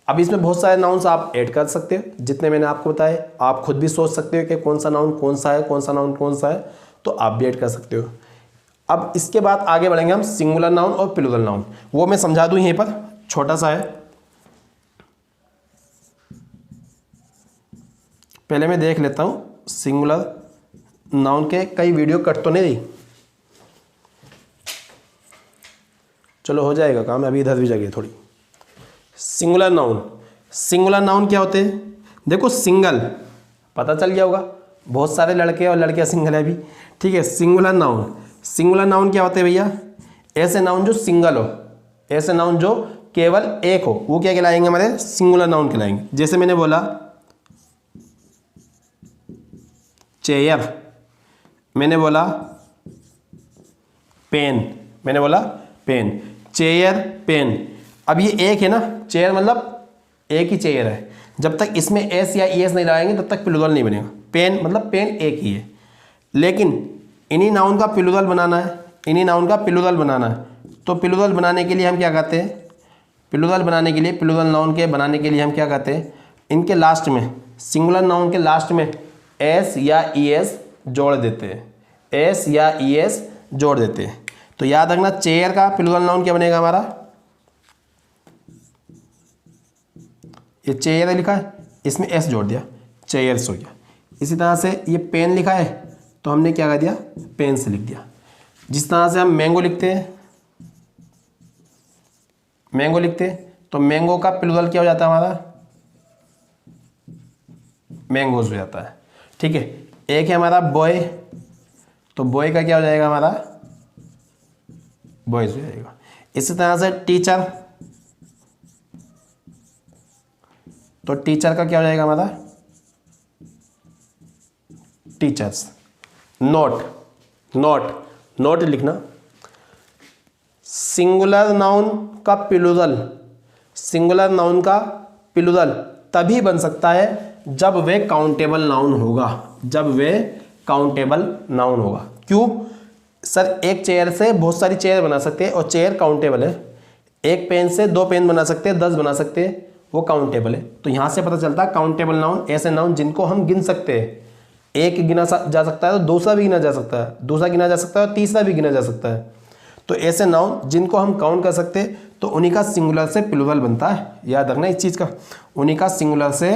अब इसमें बहुत सारे नाउन्स आप ऐड कर सकते हो, जितने मैंने आपको बताए। आप खुद भी सोच सकते हो कि कौन सा नाउन कौन सा है, कौन सा नाउन कौन सा है, तो आप भी ऐड कर सकते हो। अब इसके बाद आगे बढ़ेंगे हम सिंगुलर नाउन और प्लूरल नाउन। वो मैं समझा दूं यहीं पर, छोटा सा है। पहले मैं देख लेता हूं सिंगुलर नाउन के कई वीडियो कट तो नहीं रही। चलो हो जाएगा काम, अभी इधर भी जगह थोड़ी। सिंगुलर नाउन, सिंगुलर नाउन क्या होते हैं? देखो सिंगल पता चल गया होगा, बहुत सारे लड़के और लड़कियां सिंगल है भी, ठीक है। सिंगुलर नाउन, सिंगुलर नाउन क्या होते हैं भैया? ऐसे नाउन जो सिंगल हो, ऐसे नाउन जो केवल एक हो, वो क्या कहलाएंगे हमारे? सिंगुलर नाउन कहलाएंगे। जैसे मैंने बोला चेयर, मैंने बोला पेन, मैंने बोला पेन, चेयर पेन। अब ये एक है ना, चेयर मतलब एक ही चेयर है। जब तक इसमें एस या ई एस नहीं लगाएंगे तब तक प्लूरल नहीं बनेगा। पेन मतलब पेन एक ही है। लेकिन इन्हीं नाउन का प्लूरल बनाना है, इन्हीं नाउन का प्लूरल बनाना है। तो प्लूरल बनाने के लिए हम क्या करते हैं? प्लूरल बनाने के लिए, प्लूरल नाउन के बनाने के लिए हम क्या करते हैं? इनके लास्ट में, सिंगुलर नाउन के लास्ट में एस या ई एस जोड़ देते हैं, एस या ई एस जोड़ देते हैं। तो याद रखना चेयर का प्लूरल नाउन क्या बनेगा हमारा? ये चेयर लिखा है, इसमें एस जोड़ दिया, चेयर्स हो गया। इसी तरह से ये पेन लिखा है तो हमने क्या कर दिया? पेन से लिख दिया। जिस तरह से हम मैंगो लिखते हैं, मैंगो लिखते हैं तो मैंगो का प्लूरल क्या हो जाता है हमारा? मैंगोज हो जाता है, ठीक है। एक है हमारा बॉय, तो बॉय का क्या हो जाएगा हमारा? बॉयज हो जाएगा। इसी तरह से टीचर, तो टीचर का क्या हो जाएगा हमारा? टीचर्स। नोट, नोट, नोट लिखना। सिंगुलर नाउन का प्लूरल, सिंगुलर नाउन का प्लूरल तभी बन सकता है जब वे काउंटेबल नाउन होगा, जब वे काउंटेबल नाउन होगा। क्यों सर? एक चेयर से बहुत सारी चेयर बना सकते हैं और चेयर काउंटेबल है। एक पेन से 2 पेन बना सकते हैं, 10 बना सकते हैं, वो काउंटेबल है। तो यहां से पता चलता है काउंटेबल नाउन ऐसे नाउन जिनको हम गिन सकते हैं। एक गिना जा सकता है तो दूसरा भी गिना जा सकता है, दूसरा गिना जा सकता है और तीसरा भी गिना जा सकता है। तो ऐसे नाउन जिनको हम काउंट कर सकते हैं तो उन्हीं का सिंगुलर से प्लूरल बनता है। याद रखना इस चीज़ का, उन्हीं का सिंगुलर से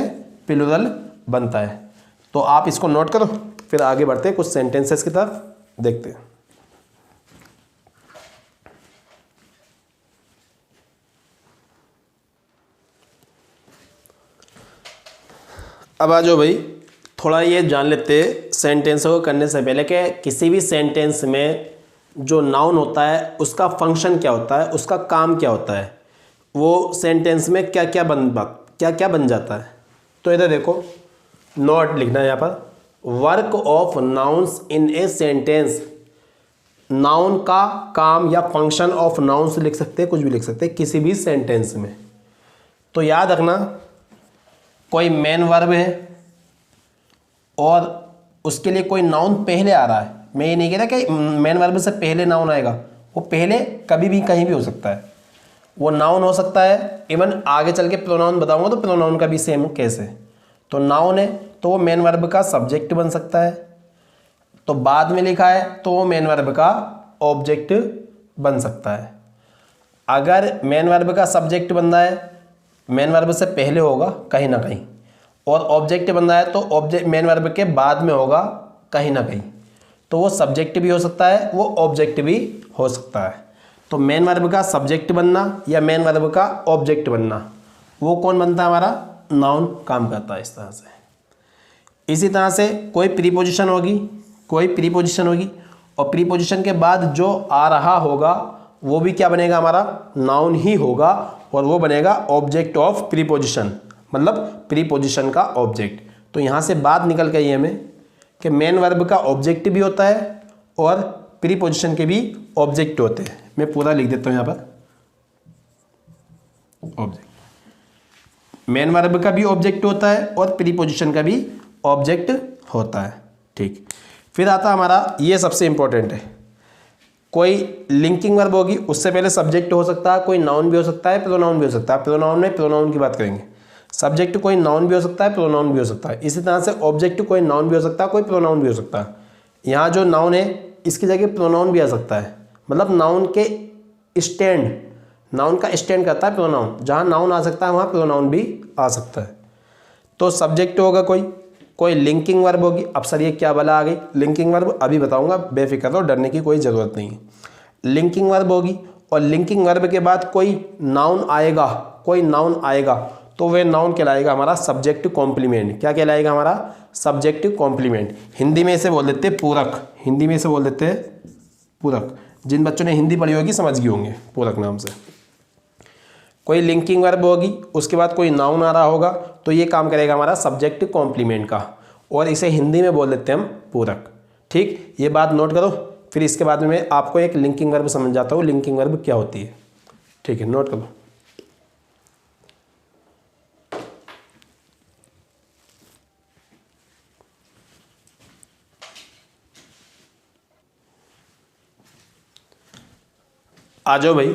प्लूरल बनता है। तो आप इसको नोट करो, फिर आगे बढ़ते हैं कुछ सेंटेंसेस की तरफ देखते हैं। अब आ जाओ भाई, थोड़ा ये जान लेते हैं सेंटेंस को करने से पहले कि किसी भी सेंटेंस में जो नाउन होता है उसका फंक्शन क्या होता है, उसका काम क्या होता है, वो सेंटेंस में क्या क्या बन जाता है। तो इधर देखो, नोट लिखना है यहाँ पर, work of nouns in a sentence. Noun का काम या फंक्शन ऑफ नाउन्स लिख सकते हैं, कुछ भी लिख सकते हैं किसी भी सेंटेंस में। तो याद रखना, कोई मेन वर्ब है और उसके लिए कोई नाउन पहले आ रहा है। मैं ये नहीं कह रहा कि मेन वर्ब से पहले नाउन आएगा, वो पहले कभी भी कहीं भी हो सकता है, वो नाउन हो सकता है। इवन आगे चल के प्रोनाउन बताऊंगा तो प्रोनाउन का भी सेम कैसे। तो नाउन है तो वो मेन वर्ब का सब्जेक्ट बन सकता है, तो बाद में लिखा है तो वो मेन वर्ब का ऑब्जेक्ट बन सकता है। अगर मेन वर्ब का सब्जेक्ट बन रहा है, मेन वर्ब से पहले होगा कहीं ना कहीं, और ऑब्जेक्ट बन रहा है तो ऑब्जेक्ट मेन वर्ब के बाद में होगा कहीं ना कहीं। तो वो सब्जेक्ट भी हो सकता है, वो ऑब्जेक्ट भी हो सकता है। तो मेन वर्ब का सब्जेक्ट बनना या मेन वर्ब का ऑब्जेक्ट बनना, वो कौन बनता है? हमारा नाउन काम करता है इस तरह से। इसी तरह से कोई प्रीपोजिशन होगी, और प्रीपोजिशन के बाद जो आ रहा होगा वो भी क्या बनेगा? हमारा नाउन ही होगा, और वो बनेगा ऑब्जेक्ट ऑफ प्रीपोजिशन, मतलब प्रीपोजिशन का ऑब्जेक्ट। तो यहाँ से बात निकल गई हमें कि मेन वर्ब का ऑब्जेक्ट भी होता है और प्रीपोजिशन के भी ऑब्जेक्ट होते हैं। मैं पूरा लिख देता हूँ यहाँ पर, ऑब्जेक्ट, मेन वर्ब का भी ऑब्जेक्ट होता है और प्रीपोजिशन का भी ऑब्जेक्ट होता है। ठीक, फिर आता हमारा, ये सबसे इंपॉर्टेंट है, कोई लिंकिंग वर्ब होगी, उससे पहले सब्जेक्ट हो सकता है, कोई नाउन भी हो सकता है, प्रोनाउन भी हो सकता है। प्रोनाउन में प्रोनाउन की बात करेंगे। सब्जेक्ट कोई नाउन भी हो सकता है, प्रोनाउन भी हो सकता है। इसी तरह से ऑब्जेक्ट कोई नाउन भी हो सकता है, कोई प्रोनाउन भी हो सकता है। यहाँ जो नाउन है इसकी जगह प्रोनाउन भी आ सकता है, मतलब नाउन के स्टैंड, नाउन का स्टैंड करता है प्रोनाउन। जहाँ नाउन आ सकता है वहाँ प्रोनाउन भी आ सकता है। तो सब्जेक्ट होगा कोई लिंकिंग वर्ब होगी। अब सर ये क्या बला आ गई? लिंकिंग वर्ब अभी बताऊंगा, बेफिक्र रहो, डरने की कोई ज़रूरत नहीं है। लिंकिंग वर्ब होगी और लिंकिंग वर्ब के बाद कोई नाउन आएगा, तो वह नाउन कहलाएगा हमारा सब्जेक्ट कॉम्प्लीमेंट। क्या कहलाएगा? हमारा सब्जेक्ट कॉम्प्लीमेंट। हिंदी में इसे बोल देते हैं पूरक। जिन बच्चों ने हिंदी पढ़ी होगी समझ गए होंगे पूरक नाम से। कोई लिंकिंग वर्ब होगी, उसके बाद कोई नाउन आ रहा होगा, तो ये काम करेगा हमारा सब्जेक्ट कॉम्प्लीमेंट का, और इसे हिंदी में बोल देते हैं हम पूरक। ठीक, ये बात नोट करो। फिर इसके बाद में मैं आपको एक लिंकिंग वर्ब समझाता हूँ, लिंकिंग वर्ब क्या होती है। ठीक है, नोट करो। आ जाओ भाई,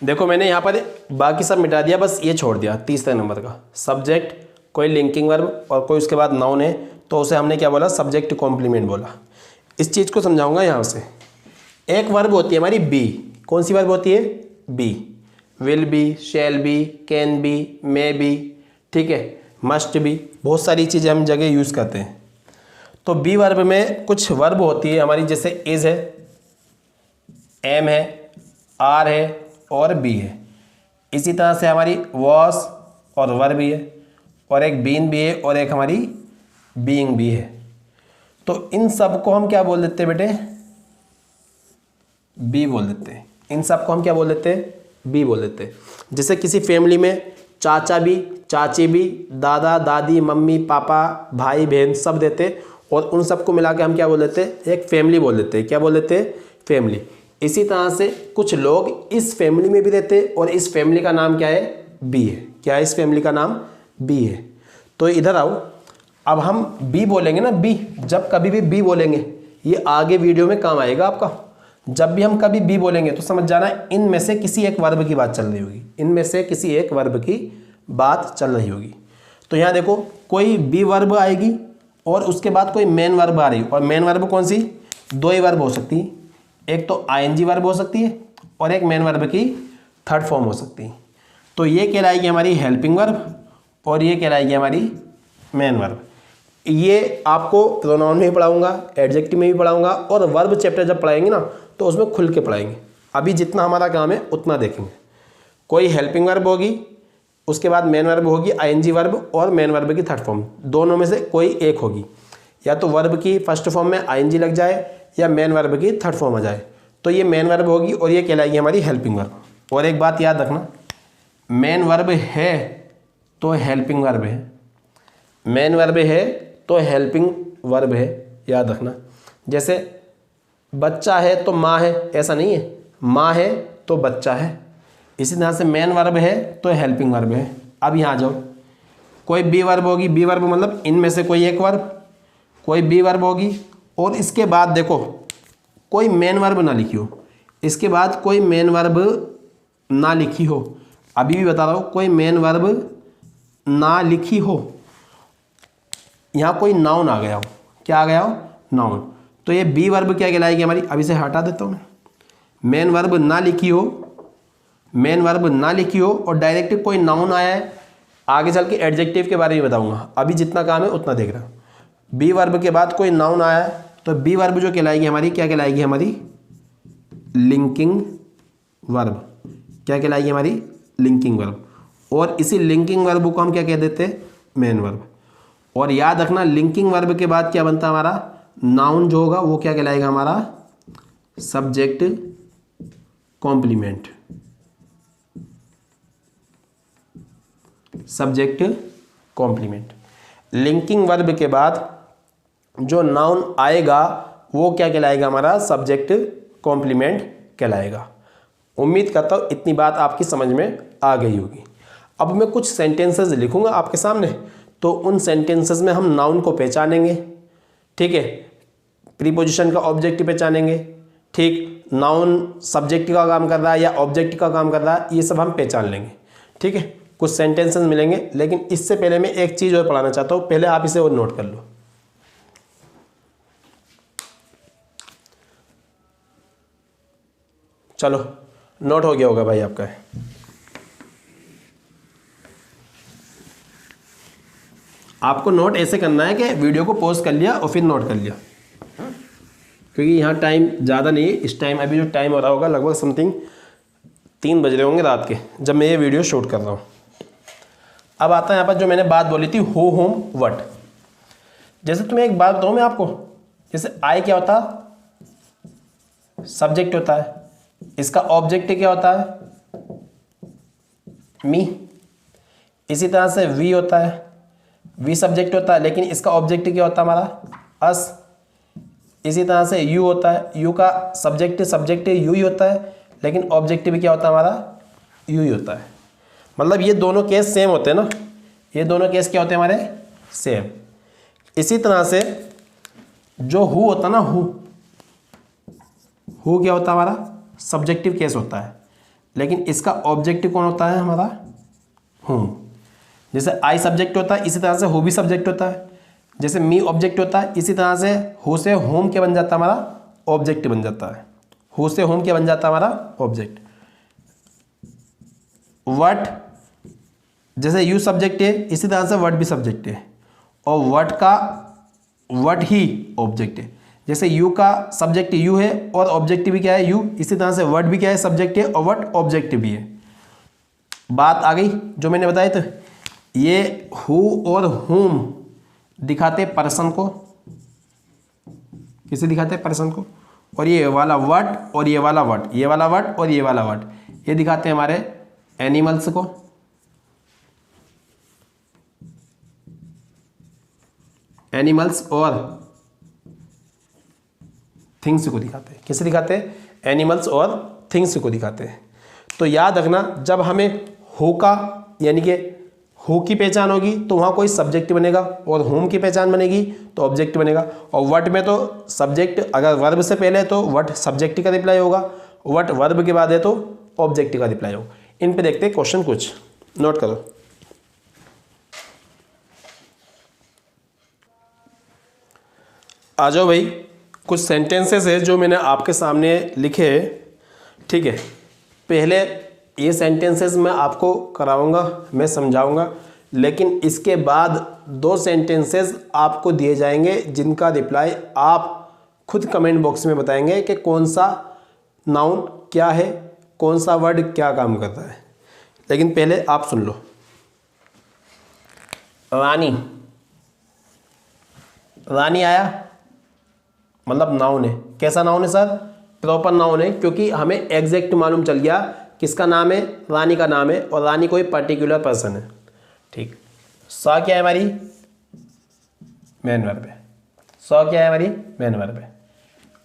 देखो मैंने यहाँ पर बाकी सब मिटा दिया, बस ये छोड़ दिया तीसरे नंबर का। सब्जेक्ट, कोई लिंकिंग वर्ब और कोई उसके बाद नाउन है, तो उसे हमने क्या बोला? सब्जेक्ट कॉम्प्लीमेंट बोला। इस चीज़ को समझाऊंगा यहाँ से। एक वर्ब होती है हमारी बी। कौन सी वर्ब होती है? B. Will be, shall be, can be, may be, ठीक है, मस्ट बी, बहुत सारी चीज़ें हम जगह यूज़ करते हैं। तो बी वर्ब में कुछ वर्ब होती है हमारी, जैसे इज़ है, एम है, आर है और बी है। इसी तरह से हमारी वॉस और वर भी है, और एक बीन भी है, और एक हमारी बीइंग भी है। तो इन सब को हम क्या बोल देते हैं बेटे? बी बोल देते हैं। इन सब को हम क्या बोल देते हैं? बी बोल देते हैं। जैसे किसी फैमिली में चाचा भी, चाची भी, दादा दादी, मम्मी पापा, भाई बहन सब देते, और उन सबको मिला के हम क्या बोल देते हैं? एक फैमिली बोल देते हैं। क्या बोल देते हैं? फैमिली। इसी तरह से कुछ लोग इस फैमिली में भी रहते हैं, और इस फैमिली का नाम क्या है? बी है। क्या है? इस फैमिली का नाम बी है। तो इधर आओ, अब हम बी बोलेंगे ना, बी, जब कभी भी बी बोलेंगे, ये आगे वीडियो में काम आएगा आपका। जब भी हम कभी बी बोलेंगे तो समझ जाना इनमें से किसी एक वर्ब की बात चल रही होगी, इनमें से किसी एक वर्ब की बात चल रही होगी। तो यहाँ देखो, कोई बी वर्ब आएगी और उसके बाद कोई मेन वर्ब आ रही, और मेन वर्ब कौन सी? दो ही वर्ब हो सकती है, एक तो आईएनजी वर्ब हो सकती है और एक मेन वर्ब की थर्ड फॉर्म हो सकती है। तो ये कहलाएगी हमारी हेल्पिंग वर्ब और ये कहलाएगी हमारी मेन वर्ब। ये आपको प्रोनाउन में भी पढ़ाऊंगा, एडजेक्टिव में भी पढ़ाऊंगा, और वर्ब चैप्टर जब पढ़ाएंगे ना तो उसमें खुल के पढ़ाएंगे। अभी जितना हमारा काम है उतना देखेंगे। कोई हेल्पिंग वर्ब होगी, उसके बाद मेन वर्ब होगी, आईएनजी वर्ब और मेन वर्ब की थर्ड फॉर्म, दोनों में से कोई एक होगी। या तो वर्ब की फर्स्ट फॉर्म में आईएनजी लग जाए या मेन वर्ब की थर्ड फॉर्म आ जाए, तो ये मेन वर्ब होगी और ये कहलाएगी हमारी हेल्पिंग वर्ब। और एक बात याद रखना, मेन वर्ब है तो हेल्पिंग वर्ब है, मेन वर्ब है तो हेल्पिंग वर्ब है, याद रखना। जैसे बच्चा है तो माँ है, ऐसा नहीं है, माँ है तो बच्चा है। इसी तरह से मेन वर्ब है तो हेल्पिंग वर्ब है। अब यहाँ जाओ, कोई बी वर्ब होगी, बी वर्ब मतलब इनमें से कोई एक वर्ब, कोई बी वर्ब होगी और इसके बाद देखो कोई मेन वर्ब ना लिखी हो, इसके बाद कोई मेन वर्ब ना लिखी हो, अभी भी बता रहा हूँ, कोई मेन वर्ब ना लिखी हो, यहाँ कोई नाउन आ गया हो, क्या आ गया हो? नाउन। तो ये बी वर्ब क्या कहलाएगी हमारी? अभी से हटा देता हूँ मैं। मेन वर्ब ना लिखी हो, मेन वर्ब ना लिखी हो और डायरेक्ट कोई नाउन आया है, आगे चल के एडजेक्टिव के बारे में बताऊंगा, अभी जितना काम है उतना देख रहा। बी वर्ब के बाद कोई नाउन आया है तो बी वर्ब जो कहलाएगी हमारी, क्या कहलाएगी हमारी? लिंकिंग वर्ब क्या कहलाएगी हमारी, लिंकिंग वर्ब। और इसी लिंकिंग वर्ब को हम क्या कह देते हैं, मेन वर्ब। और याद रखना लिंकिंग वर्ब के बाद क्या बनता है हमारा, नाउन जो होगा वो क्या कहलाएगा हमारा, subject complement. Subject complement. Linking verb के बाद जो नाउन आएगा वो क्या कहलाएगा हमारा, सब्जेक्ट कॉम्प्लीमेंट कहलाएगा। उम्मीद करता हूँ इतनी बात आपकी समझ में आ गई होगी। अब मैं कुछ सेंटेंसेस लिखूंगा आपके सामने, तो उन सेंटेंसेस में हम नाउन को पहचानेंगे, ठीक है, प्रीपोजिशन का ऑब्जेक्ट पहचानेंगे, ठीक, नाउन सब्जेक्ट का काम कर रहा है या ऑब्जेक्ट का काम कर रहा है, ये सब हम पहचान लेंगे, ठीक है। कुछ सेंटेंसेस मिलेंगे, लेकिन इससे पहले मैं एक चीज़ और पढ़ाना चाहता हूँ, पहले आप इसे और नोट कर लो। चलो नोट हो गया होगा भाई आपका। आपको नोट ऐसे करना है कि वीडियो को पॉज कर लिया और फिर नोट कर लिया, क्योंकि यहाँ टाइम ज़्यादा नहीं है। इस टाइम अभी जो टाइम हो रहा होगा लगभग समथिंग 3 बज रहे होंगे रात के जब मैं ये वीडियो शूट कर रहा हूँ। अब आता है यहाँ पर जो मैंने बात बोली थी, हो, होम, वट। जैसे तुम्हें एक बात बताऊँ मैं आपको, जैसे आई क्या होता है, सब्जेक्ट होता है, इसका ऑब्जेक्ट क्या होता है, मी। इसी तरह से वी होता है, वी सब्जेक्ट होता है, लेकिन इसका ऑब्जेक्ट क्या होता है हमारा, अस। इसी तरह से यू होता है, यू का सब्जेक्ट यू ही होता है, लेकिन ऑब्जेक्ट भी क्या होता है हमारा, यू ही होता है। मतलब ये दोनों केस सेम होते हैं ना, ये दोनों केस क्या होते हैं हमारे, सेम। इसी तरह से जो हु होता है ना, हु क्या होता है हमारा, सब्जेक्टिव केस होता है, लेकिन इसका ऑब्जेक्टिव कौन होता है हमारा, हूँ। जैसे आई सब्जेक्ट होता है, इसी तरह से हु भी सब्जेक्ट होता है। जैसे मी ऑब्जेक्ट होता है, इसी तरह से हु से होम क्या बन जाता है हमारा, ऑब्जेक्ट बन जाता है। हु से होम क्या बन जाता है हमारा, ऑब्जेक्ट। वट, जैसे यू सब्जेक्ट है, इसी तरह से वट भी सब्जेक्ट है, और वट ही ऑब्जेक्ट है। जैसे यू का सब्जेक्ट यू है और ऑब्जेक्ट भी क्या है, यू। इसी तरह से वट भी क्या है, सब्जेक्ट है, और वट ऑब्जेक्ट भी है। बात आ गई जो मैंने बताया था। ये हु और हुम दिखाते पर्सन को, किसे दिखाते हैं, पर्सन को। और ये वाला वट और ये वाला वट, ये वाला वट और ये वाला वट, ये दिखाते हैं हमारे एनिमल्स को। एनिमल्स और थिंग्स को दिखाते हैं। किसे दिखाते हैं, एनिमल्स और थिंग्स को दिखाते हैं। तो याद रखना, जब हमें हु का यानी कि हु की पहचान होगी तो वहाँ कोई सब्जेक्ट बनेगा, और होम की पहचान बनेगी तो ऑब्जेक्ट बनेगा। और वट में तो सब्जेक्ट, अगर वर्ब से पहले है तो वट सब्जेक्ट का रिप्लाई होगा, वट वर्ब के बाद है तो ऑब्जेक्ट का रिप्लाई होगा। इन पे देखते हैं क्वेश्चन, कुछ नोट करो। आ जाओ भाई, कुछ सेंटेंसेस है जो मैंने आपके सामने लिखे, ठीक है। पहले ये सेंटेंसेस मैं आपको कराऊंगा, मैं समझाऊंगा, लेकिन इसके बाद 2 सेंटेंसेस आपको दिए जाएंगे जिनका रिप्लाई आप खुद कमेंट बॉक्स में बताएंगे कि कौन सा नाउन क्या है, कौन सा वर्ड क्या काम करता है। लेकिन पहले आप सुन लो। रानी, रानी आया मतलब नाउन है। कैसा नाउन है सर, प्रॉपर नाउन है, क्योंकि हमें एग्जैक्ट मालूम चल गया किसका नाम है, रानी का नाम है, और रानी कोई पर्टिकुलर पर्सन है, ठीक। सा क्या है हमारी, मेन वर्ब है। सा क्या है हमारी, मेन वर्ब है।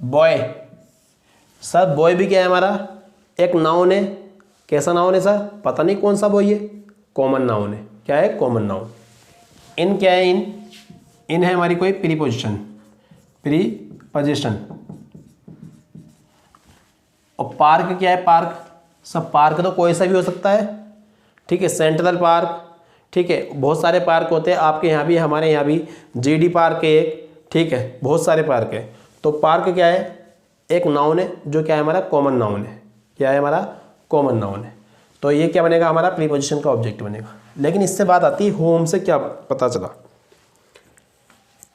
बॉय, सर बॉय भी क्या है हमारा, एक नाउन है। कैसा नाउन है सर, पता नहीं कौन सा बॉय है, कॉमन नाउन है। क्या है, कॉमन नाउन। इन क्या है, इन है हमारी कोई प्रीपोजिशन, प्रीपोजिशन। और पार्क क्या है, पार्क, सब पार्क तो कोई सा भी हो सकता है, ठीक है। सेंट्रल पार्क, ठीक है, बहुत सारे पार्क होते हैं, आपके यहाँ भी, हमारे यहाँ भी जीडी पार्क है एक, ठीक है, बहुत सारे पार्क है। तो पार्क क्या है, एक नाउन है जो क्या है हमारा, कॉमन नाउन है। क्या है हमारा, कॉमन नाउन है। तो ये क्या बनेगा हमारा, प्रीपोजिशन का ऑब्जेक्ट बनेगा। लेकिन इससे बात आती है होम से, क्या पता चला,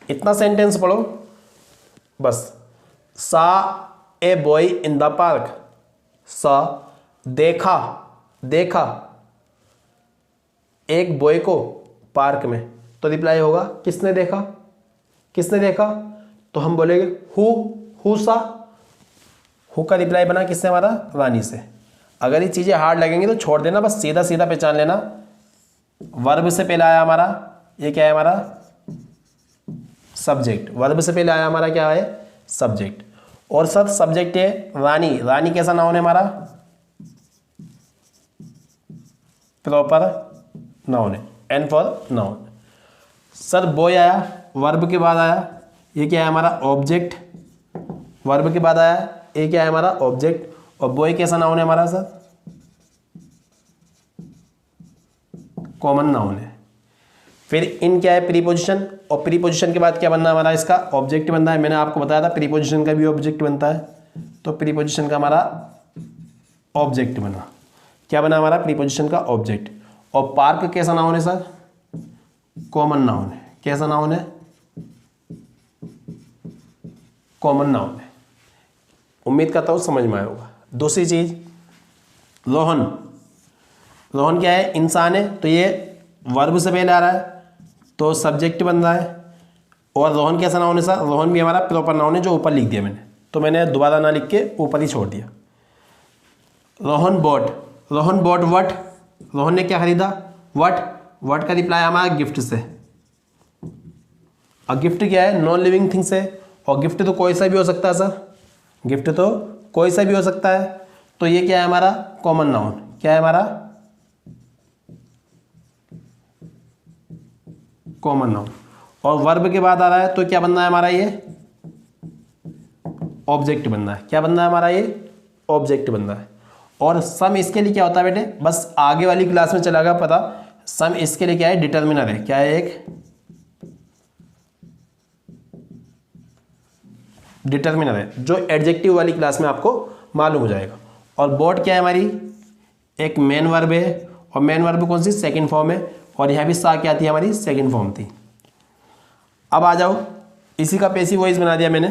इतना सेंटेंस पढ़ो बस। सा a boy in the park, सा देखा, देखा एक बॉय को पार्क में, तो रिप्लाई होगा किसने देखा, किसने देखा, तो हम बोलेंगे हु सा। हु का रिप्लाई बना किससे, हमारा रानी से। अगर ये चीज़ें हार्ड लगेंगी तो छोड़ देना, बस सीधा सीधा पहचान लेना। वर्ब से पहले आया हमारा, ये क्या है हमारा सब्जेक्ट। वर्ब से पहले आया हमारा क्या है सब्जेक्ट। और सर सब्जेक्ट है रानी। रानी कैसा नाउन है हमारा, प्रॉपर नाउन है, N for noun. Sir boy आया, वर्ब के बाद आया, ये क्या है हमारा ऑब्जेक्ट। वर्ब के बाद आया, ये क्या है हमारा ऑब्जेक्ट। और बॉय कैसा नाउन है हमारा सर, कॉमन नाउन है। फिर इन क्या है प्रीपोजिशन, और प्रीपोजिशन के बाद क्या बनना हमारा इसका ऑब्जेक्ट बनता है। मैंने आपको बताया था प्रीपोजिशन का भी ऑब्जेक्ट बनता है, तो प्रीपोजिशन का हमारा ऑब्जेक्ट बना, क्या बना हमारा प्रीपोजिशन का ऑब्जेक्ट। और पार्क कैसा नाउन है सर, कॉमन नाउन है। कैसा नाउन है, कॉमन नाउन है। उम्मीद करता हूं समझ में आया होगा। दूसरी चीज रोहन। रोहन क्या है इंसान है, तो ये वर्ब से पहले आ रहा है तो सब्जेक्ट बन रहा है। और रोहन कैसा नाउन है सर, रोहन भी हमारा प्रॉपर नाउन है, जो ऊपर लिख दिया मैंने, तो मैंने दोबारा ना लिख के ऊपर ही छोड़ दिया। Rohan bought, Rohan bought what, Rohan ने क्या खरीदा वट। वट का रिप्लाई हमारा गिफ्ट से। और गिफ्ट क्या है नॉन लिविंग थिंग्स है, और गिफ्ट तो कोई सा भी हो सकता है सर, गिफ्ट तो कोई सा भी हो सकता है। तो ये क्या है हमारा कॉमन नाउन, क्या है हमारा कॉमन नाउन। और वर्ब के बाद आ रहा है तो क्या बनना है हमारा ये ऑब्जेक्ट बनना है। क्या बनना है हमारा ये ऑब्जेक्ट बनना है। और सम इसके लिए क्या होता है बेटे, बस आगे वाली क्लास में चला गया पता। सम इसके लिए क्या है डिटर्मिनर है, क्या है एक डिटर्मिनर है, जो एडजेक्टिव वाली क्लास में आपको मालूम हो जाएगा। और बॉट क्या है हमारी एक मेन वर्ब है, और मेन वर्ब कौन सी सेकंड फॉर्म है। और यहाँ भी सा क्या थी हमारी सेकंड फॉर्म थी। अब आ जाओ, इसी का पैसिव वॉइस बना दिया मैंने,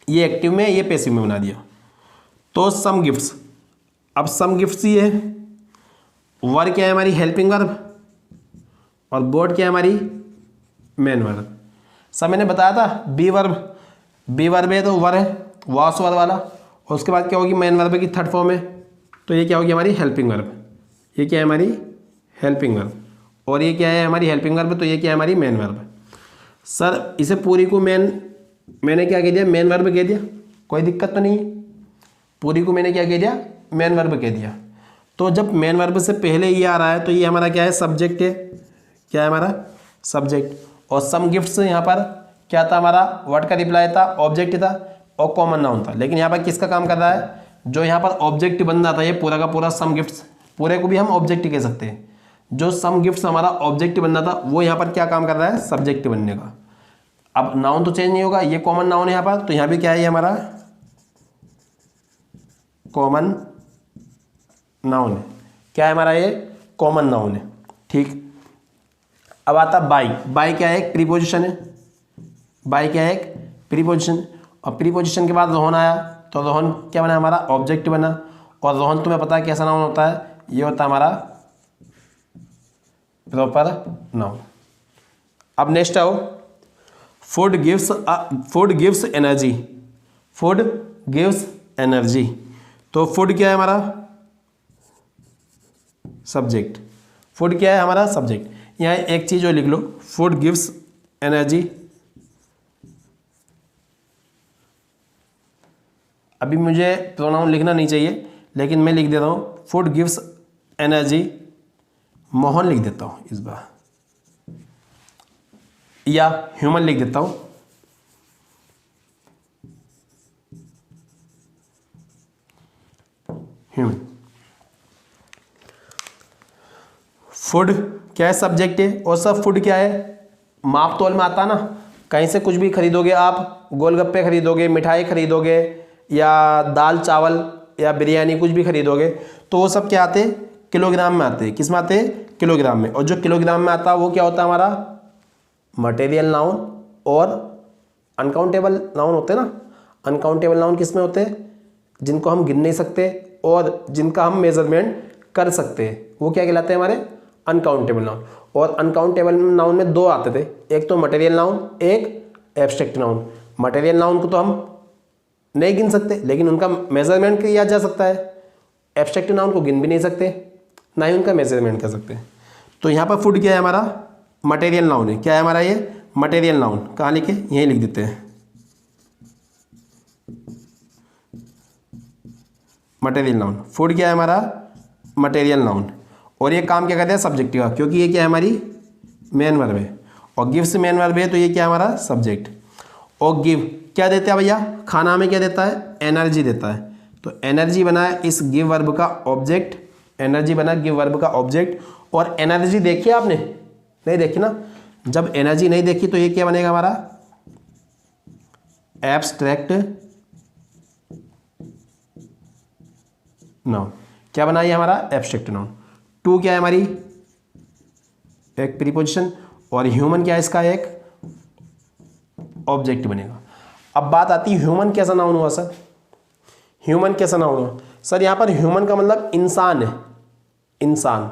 ये एक्टिव में ये पैसिव में बना दिया। तो सम गिफ्ट्स, अब सम गिफ्ट्स ही है। वर्ब क्या है हमारी हेल्पिंग वर्ब, और बॉट क्या है हमारी मेन वर्ब। सब मैंने बताया था बी वर्ब, बी वर्ब है तो वर है वास वर वाला, और उसके बाद क्या होगी मेन वर्ब की थर्ड फॉर्म है, तो ये क्या होगी हमारी हेल्पिंग वर्ब। ये क्या है हमारी हेल्पिंग वर्ब, और ये क्या है हमारी हेल्पिंग वर्ब, तो ये क्या है हमारी मेन वर्ब। सर इसे पूरी को मैंने क्या कह दिया मेन वर्ब कह दिया, कोई दिक्कत तो नहीं है। पूरी को मैंने क्या कह दिया मेन वर्ब कह दिया। तो जब मेन वर्ब से पहले ये आ रहा है तो ये हमारा क्या है सब्जेक्ट है, क्या है हमारा सब्जेक्ट। और सम गिफ्ट्स यहाँ पर क्या था हमारा वर्ड का रिप्लाई था, ऑब्जेक्ट था और कॉमन नाउन था। लेकिन यहाँ पर किसका काम कर रहा है, जो यहाँ पर ऑब्जेक्ट बन रहा था ये पूरा का पूरा सम गिफ्ट्स, पूरे को भी हम ऑब्जेक्ट कह सकते हैं। जो सम गिफ्ट्स हमारा ऑब्जेक्ट बनना था वो यहाँ पर क्या काम कर रहा है सब्जेक्ट बनने का। अब नाउन तो चेंज नहीं होगा, ये कॉमन नाउन है यहाँ पर, तो यहाँ भी क्या है ये हमारा कॉमन नाउन है। क्या है हमारा ये कॉमन नाउन है। ठीक, अब आता बाई। बाई क्या है एक प्रीपोजिशन है, बाई क्या है एक प्रीपोजिशन। और प्रीपोजिशन के बाद रोहन आया तो रोहन क्या बना हमारा ऑब्जेक्ट बना। और रोहन तुम्हें पता है कैसा नाउन होता है, ये होता है हमारा प्रॉपर नाउन। अब नेक्स्ट आओ, food gives energy. Food gives energy, तो फूड क्या है हमारा सब्जेक्ट। फूड क्या है हमारा सब्जेक्ट। यहाँ एक चीज और लिख लो, फूड गिव्स एनर्जी। अभी मुझे प्रोनाउन लिखना नहीं चाहिए लेकिन मैं लिख देता हूँ फूड गिव्स एनर्जी। मोहन लिख देता हूँ इस बार, या ह्यूमन लिख देता हूँ। ह्यूमन। फूड क्या है सब्जेक्ट है, और सब फूड क्या है माप तोल में आता ना। कहीं से कुछ भी खरीदोगे आप, गोलगप्पे खरीदोगे, मिठाई खरीदोगे, या दाल चावल या बिरयानी कुछ भी खरीदोगे, तो वो सब क्या आते हैं किलोग्राम में आते हैं। किस में आते हैं किलोग्राम में। और जो किलोग्राम में आता है वो क्या होता है हमारा मटेरियल नाउन। और अनकाउंटेबल नाउन होते हैं ना, अनकाउंटेबल नाउन किस में होते हैं जिनको हम गिन नहीं सकते, और जिनका हम मेजरमेंट कर सकते हैं वो क्या कहलाते हैं हमारे अनकाउंटेबल नाउन। और अनकाउंटेबल नाउन में दो आते थे, एक तो मटेरियल नाउन, एक एब्स्ट्रैक्ट नाउन। मटेरियल नाउन को तो हम नहीं गिन सकते लेकिन उनका मेजरमेंट किया जा सकता है। एब्स्ट्रैक्ट नाउन को गिन भी नहीं सकते, ना ही उनका मेजरमेंट कर सकते। तो यहाँ पर फूड क्या है हमारा मटेरियल नाउन है। क्या है हमारा ये मटेरियल नाउन, कहाँ लिखे यहीं लिख देते हैं मटेरियल नाउन। फूड क्या है हमारा मटेरियल नाउन। और ये काम क्या करता है सब्जेक्ट का, क्योंकि ये क्या है हमारी मेन वर्ब है और गिव्स मेन वर्ब है, तो ये क्या है हमारा सब्जेक्ट। और गिव क्या देता है भैया, खाना में क्या देता है एनर्जी देता है। तो एनर्जी बना है इस गिव वर्ब का ऑब्जेक्ट, एनर्जी बना गिव वर्ब का ऑब्जेक्ट। और एनर्जी देखी आपने नहीं देखी ना, जब एनर्जी नहीं देखी तो ये क्या बनेगा हमारा एब्स्ट्रैक्ट नाउन। क्या बना ये हमारा एब्स्ट्रैक्ट नाउन। टू क्या है हमारी एक प्रीपोजिशन और ह्यूमन क्या है इसका एक ऑब्जेक्ट बनेगा। अब बात आती है ह्यूमन कैसा नाउन हुआ सर, ह्यूमन कैसा नाउन हुआ सर। यहां पर ह्यूमन का मतलब इंसान है, इंसान।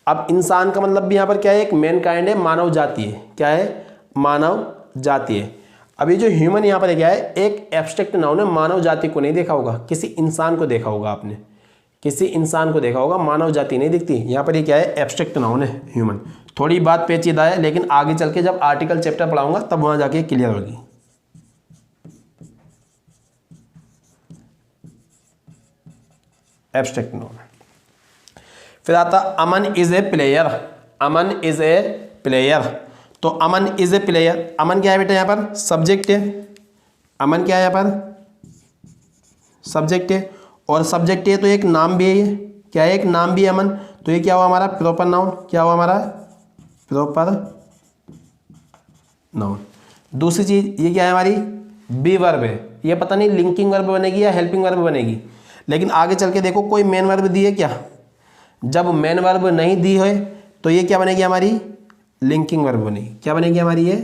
अब इंसान का मतलब भी यहां पर क्या है एक मेन काइंड है, मानव जाति है। क्या है मानव जाति है। अब ये जो ह्यूमन यहां पर क्या है एक एब्स्ट्रैक्ट नाउन है, मानव जाति को नहीं देखा होगा, किसी इंसान को देखा होगा आपने, किसी इंसान को देखा होगा, मानव जाति नहीं दिखती। यहाँ पर ये क्या है एब्स्ट्रैक्ट नाउन है ह्यूमन। थोड़ी बात पेचीदा है लेकिन आगे चल के जब आर्टिकल चैप्टर पढ़ाऊंगा तब वहां जाके क्लियर होगी। Abstract noun. फिर आता Aman is a player, Aman is a player. तो अमन इज ए प्लेयर, अमन क्या है बेटा यहाँ पर सब्जेक्ट है, अमन क्या है यहाँ पर सब्जेक्ट है और सब्जेक्ट है तो एक नाम भी है, ये क्या है एक नाम भी है अमन। तो ये क्या हुआ हमारा प्रॉपर नाउन, क्या हुआ हमारा प्रॉपर नाउन। दूसरी चीज ये क्या है हमारी बी वर्ब है, ये पता नहीं लिंकिंग वर्ब बनेगी या हेल्पिंग वर्ब बनेगी, लेकिन आगे चल के देखो कोई मेन वर्ब दी है क्या। जब मेन वर्ब नहीं दी है तो ये क्या बनेगी हमारी लिंकिंग वर्ब बनेगी। क्या बनेगी हमारी ये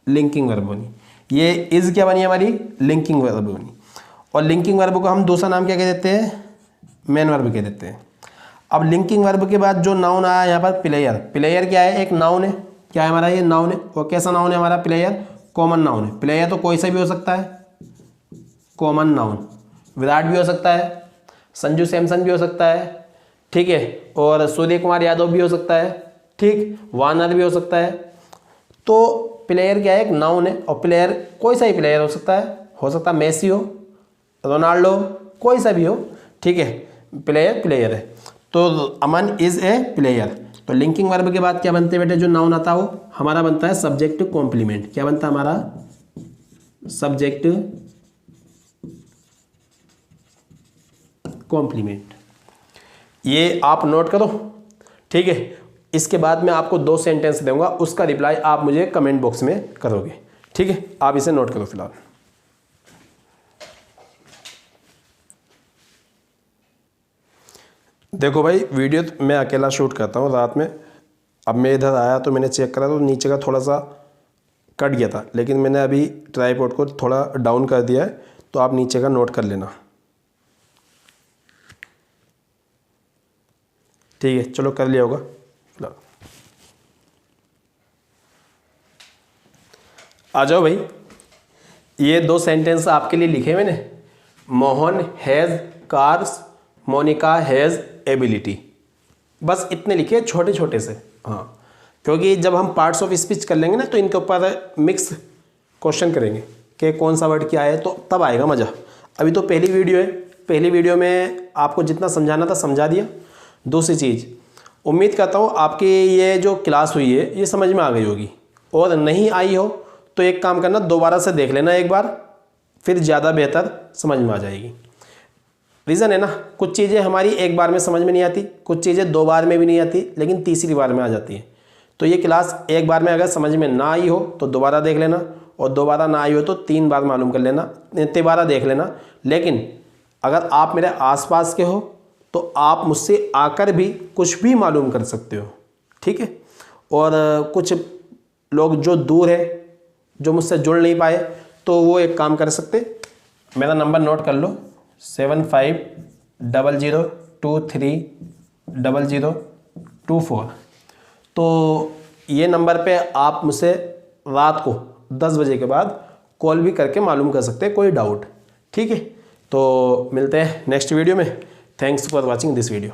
लिंकिंग वर्ब बनी। ये इज क्या बनी हमारी लिंकिंग वर्ब बनी। और लिंकिंग वर्ब को हम दूसरा नाम क्या कह देते हैं मेन वर्ब कह देते हैं। अब लिंकिंग वर्ब के बाद जो नाउन आया यहाँ पर प्लेयर, प्लेयर क्या है एक नाउन है। क्या है हमारा ये नाउन है। और कैसा नाउन है हमारा प्लेयर कॉमन नाउन है। प्लेयर तो कोई सा भी हो सकता है, कॉमन नाउन, विराट भी हो सकता है, संजू सैमसन भी हो सकता है, ठीक है, और सूर्य कुमार यादव भी हो सकता है, ठीक, वानर भी हो सकता है। तो प्लेयर क्या है एक नाउन है और प्लेयर कोई सा ही प्लेयर हो सकता है मेसी हो, रोनाल्डो, कोई सा भी हो, ठीक है, प्लेयर प्लेयर है। तो अमन इज ए प्लेयर। तो लिंकिंग वर्ब के बाद क्या बनते हैं बेटे जो नाउन आता है वो हमारा बनता है सब्जेक्ट कॉम्प्लीमेंट। क्या बनता है हमारा सब्जेक्ट कॉम्प्लीमेंट। ये आप नोट करो, ठीक है। इसके बाद मैं आपको 2 सेंटेंस दूंगा, उसका रिप्लाई आप मुझे कमेंट बॉक्स में करोगे, ठीक है। आप इसे नोट करो फिलहाल। देखो भाई वीडियो मैं अकेला शूट करता हूँ रात में। अब मैं इधर आया तो मैंने चेक करा तो नीचे का थोड़ा सा कट गया था, लेकिन मैंने अभी ट्राइपॉड को थोड़ा डाउन कर दिया है, तो आप नीचे का नोट कर लेना, ठीक है। चलो कर लिया होगा फिलहाल। आ जाओ भाई, ये 2 सेंटेंस आपके लिए लिखे मैंने। Mohan has cars, Monica has ability. बस इतने लिखे छोटे छोटे से, हाँ, क्योंकि जब हम पार्ट्स ऑफ स्पीच कर लेंगे ना तो इनके ऊपर मिक्स क्वेश्चन करेंगे कि कौन सा वर्ड क्या है, तो तब आएगा मज़ा। अभी तो पहली वीडियो है, पहली वीडियो में आपको जितना समझाना था समझा दिया। दूसरी चीज़, उम्मीद करता हूँ आपकी ये जो क्लास हुई है ये समझ में आ गई होगी, और नहीं आई हो तो एक काम करना दोबारा से देख लेना एक बार, फिर ज़्यादा बेहतर समझ में आ जाएगी। रीज़न है ना, कुछ चीज़ें हमारी एक बार में समझ में नहीं आती, कुछ चीज़ें 2 बार में भी नहीं आती, लेकिन तीसरी बार में आ जाती है। तो ये क्लास एक बार में अगर समझ में ना आई हो तो दोबारा देख लेना, और दोबारा ना आई हो तो 3 बार मालूम कर लेना, 3 देख लेना। लेकिन अगर आप मेरे आसपास के हो तो आप मुझसे आकर भी कुछ भी मालूम कर सकते हो, ठीक है। और कुछ लोग जो दूर है, जो मुझसे जुड़ नहीं पाए, तो वो एक काम कर सकते, मेरा नंबर नोट कर लो 7500230024। तो ये नंबर पे आप मुझसे रात को 10 बजे के बाद कॉल भी करके मालूम कर सकते हैं कोई डाउट, ठीक है। तो मिलते हैं नेक्स्ट वीडियो में। Thanks for watching this video.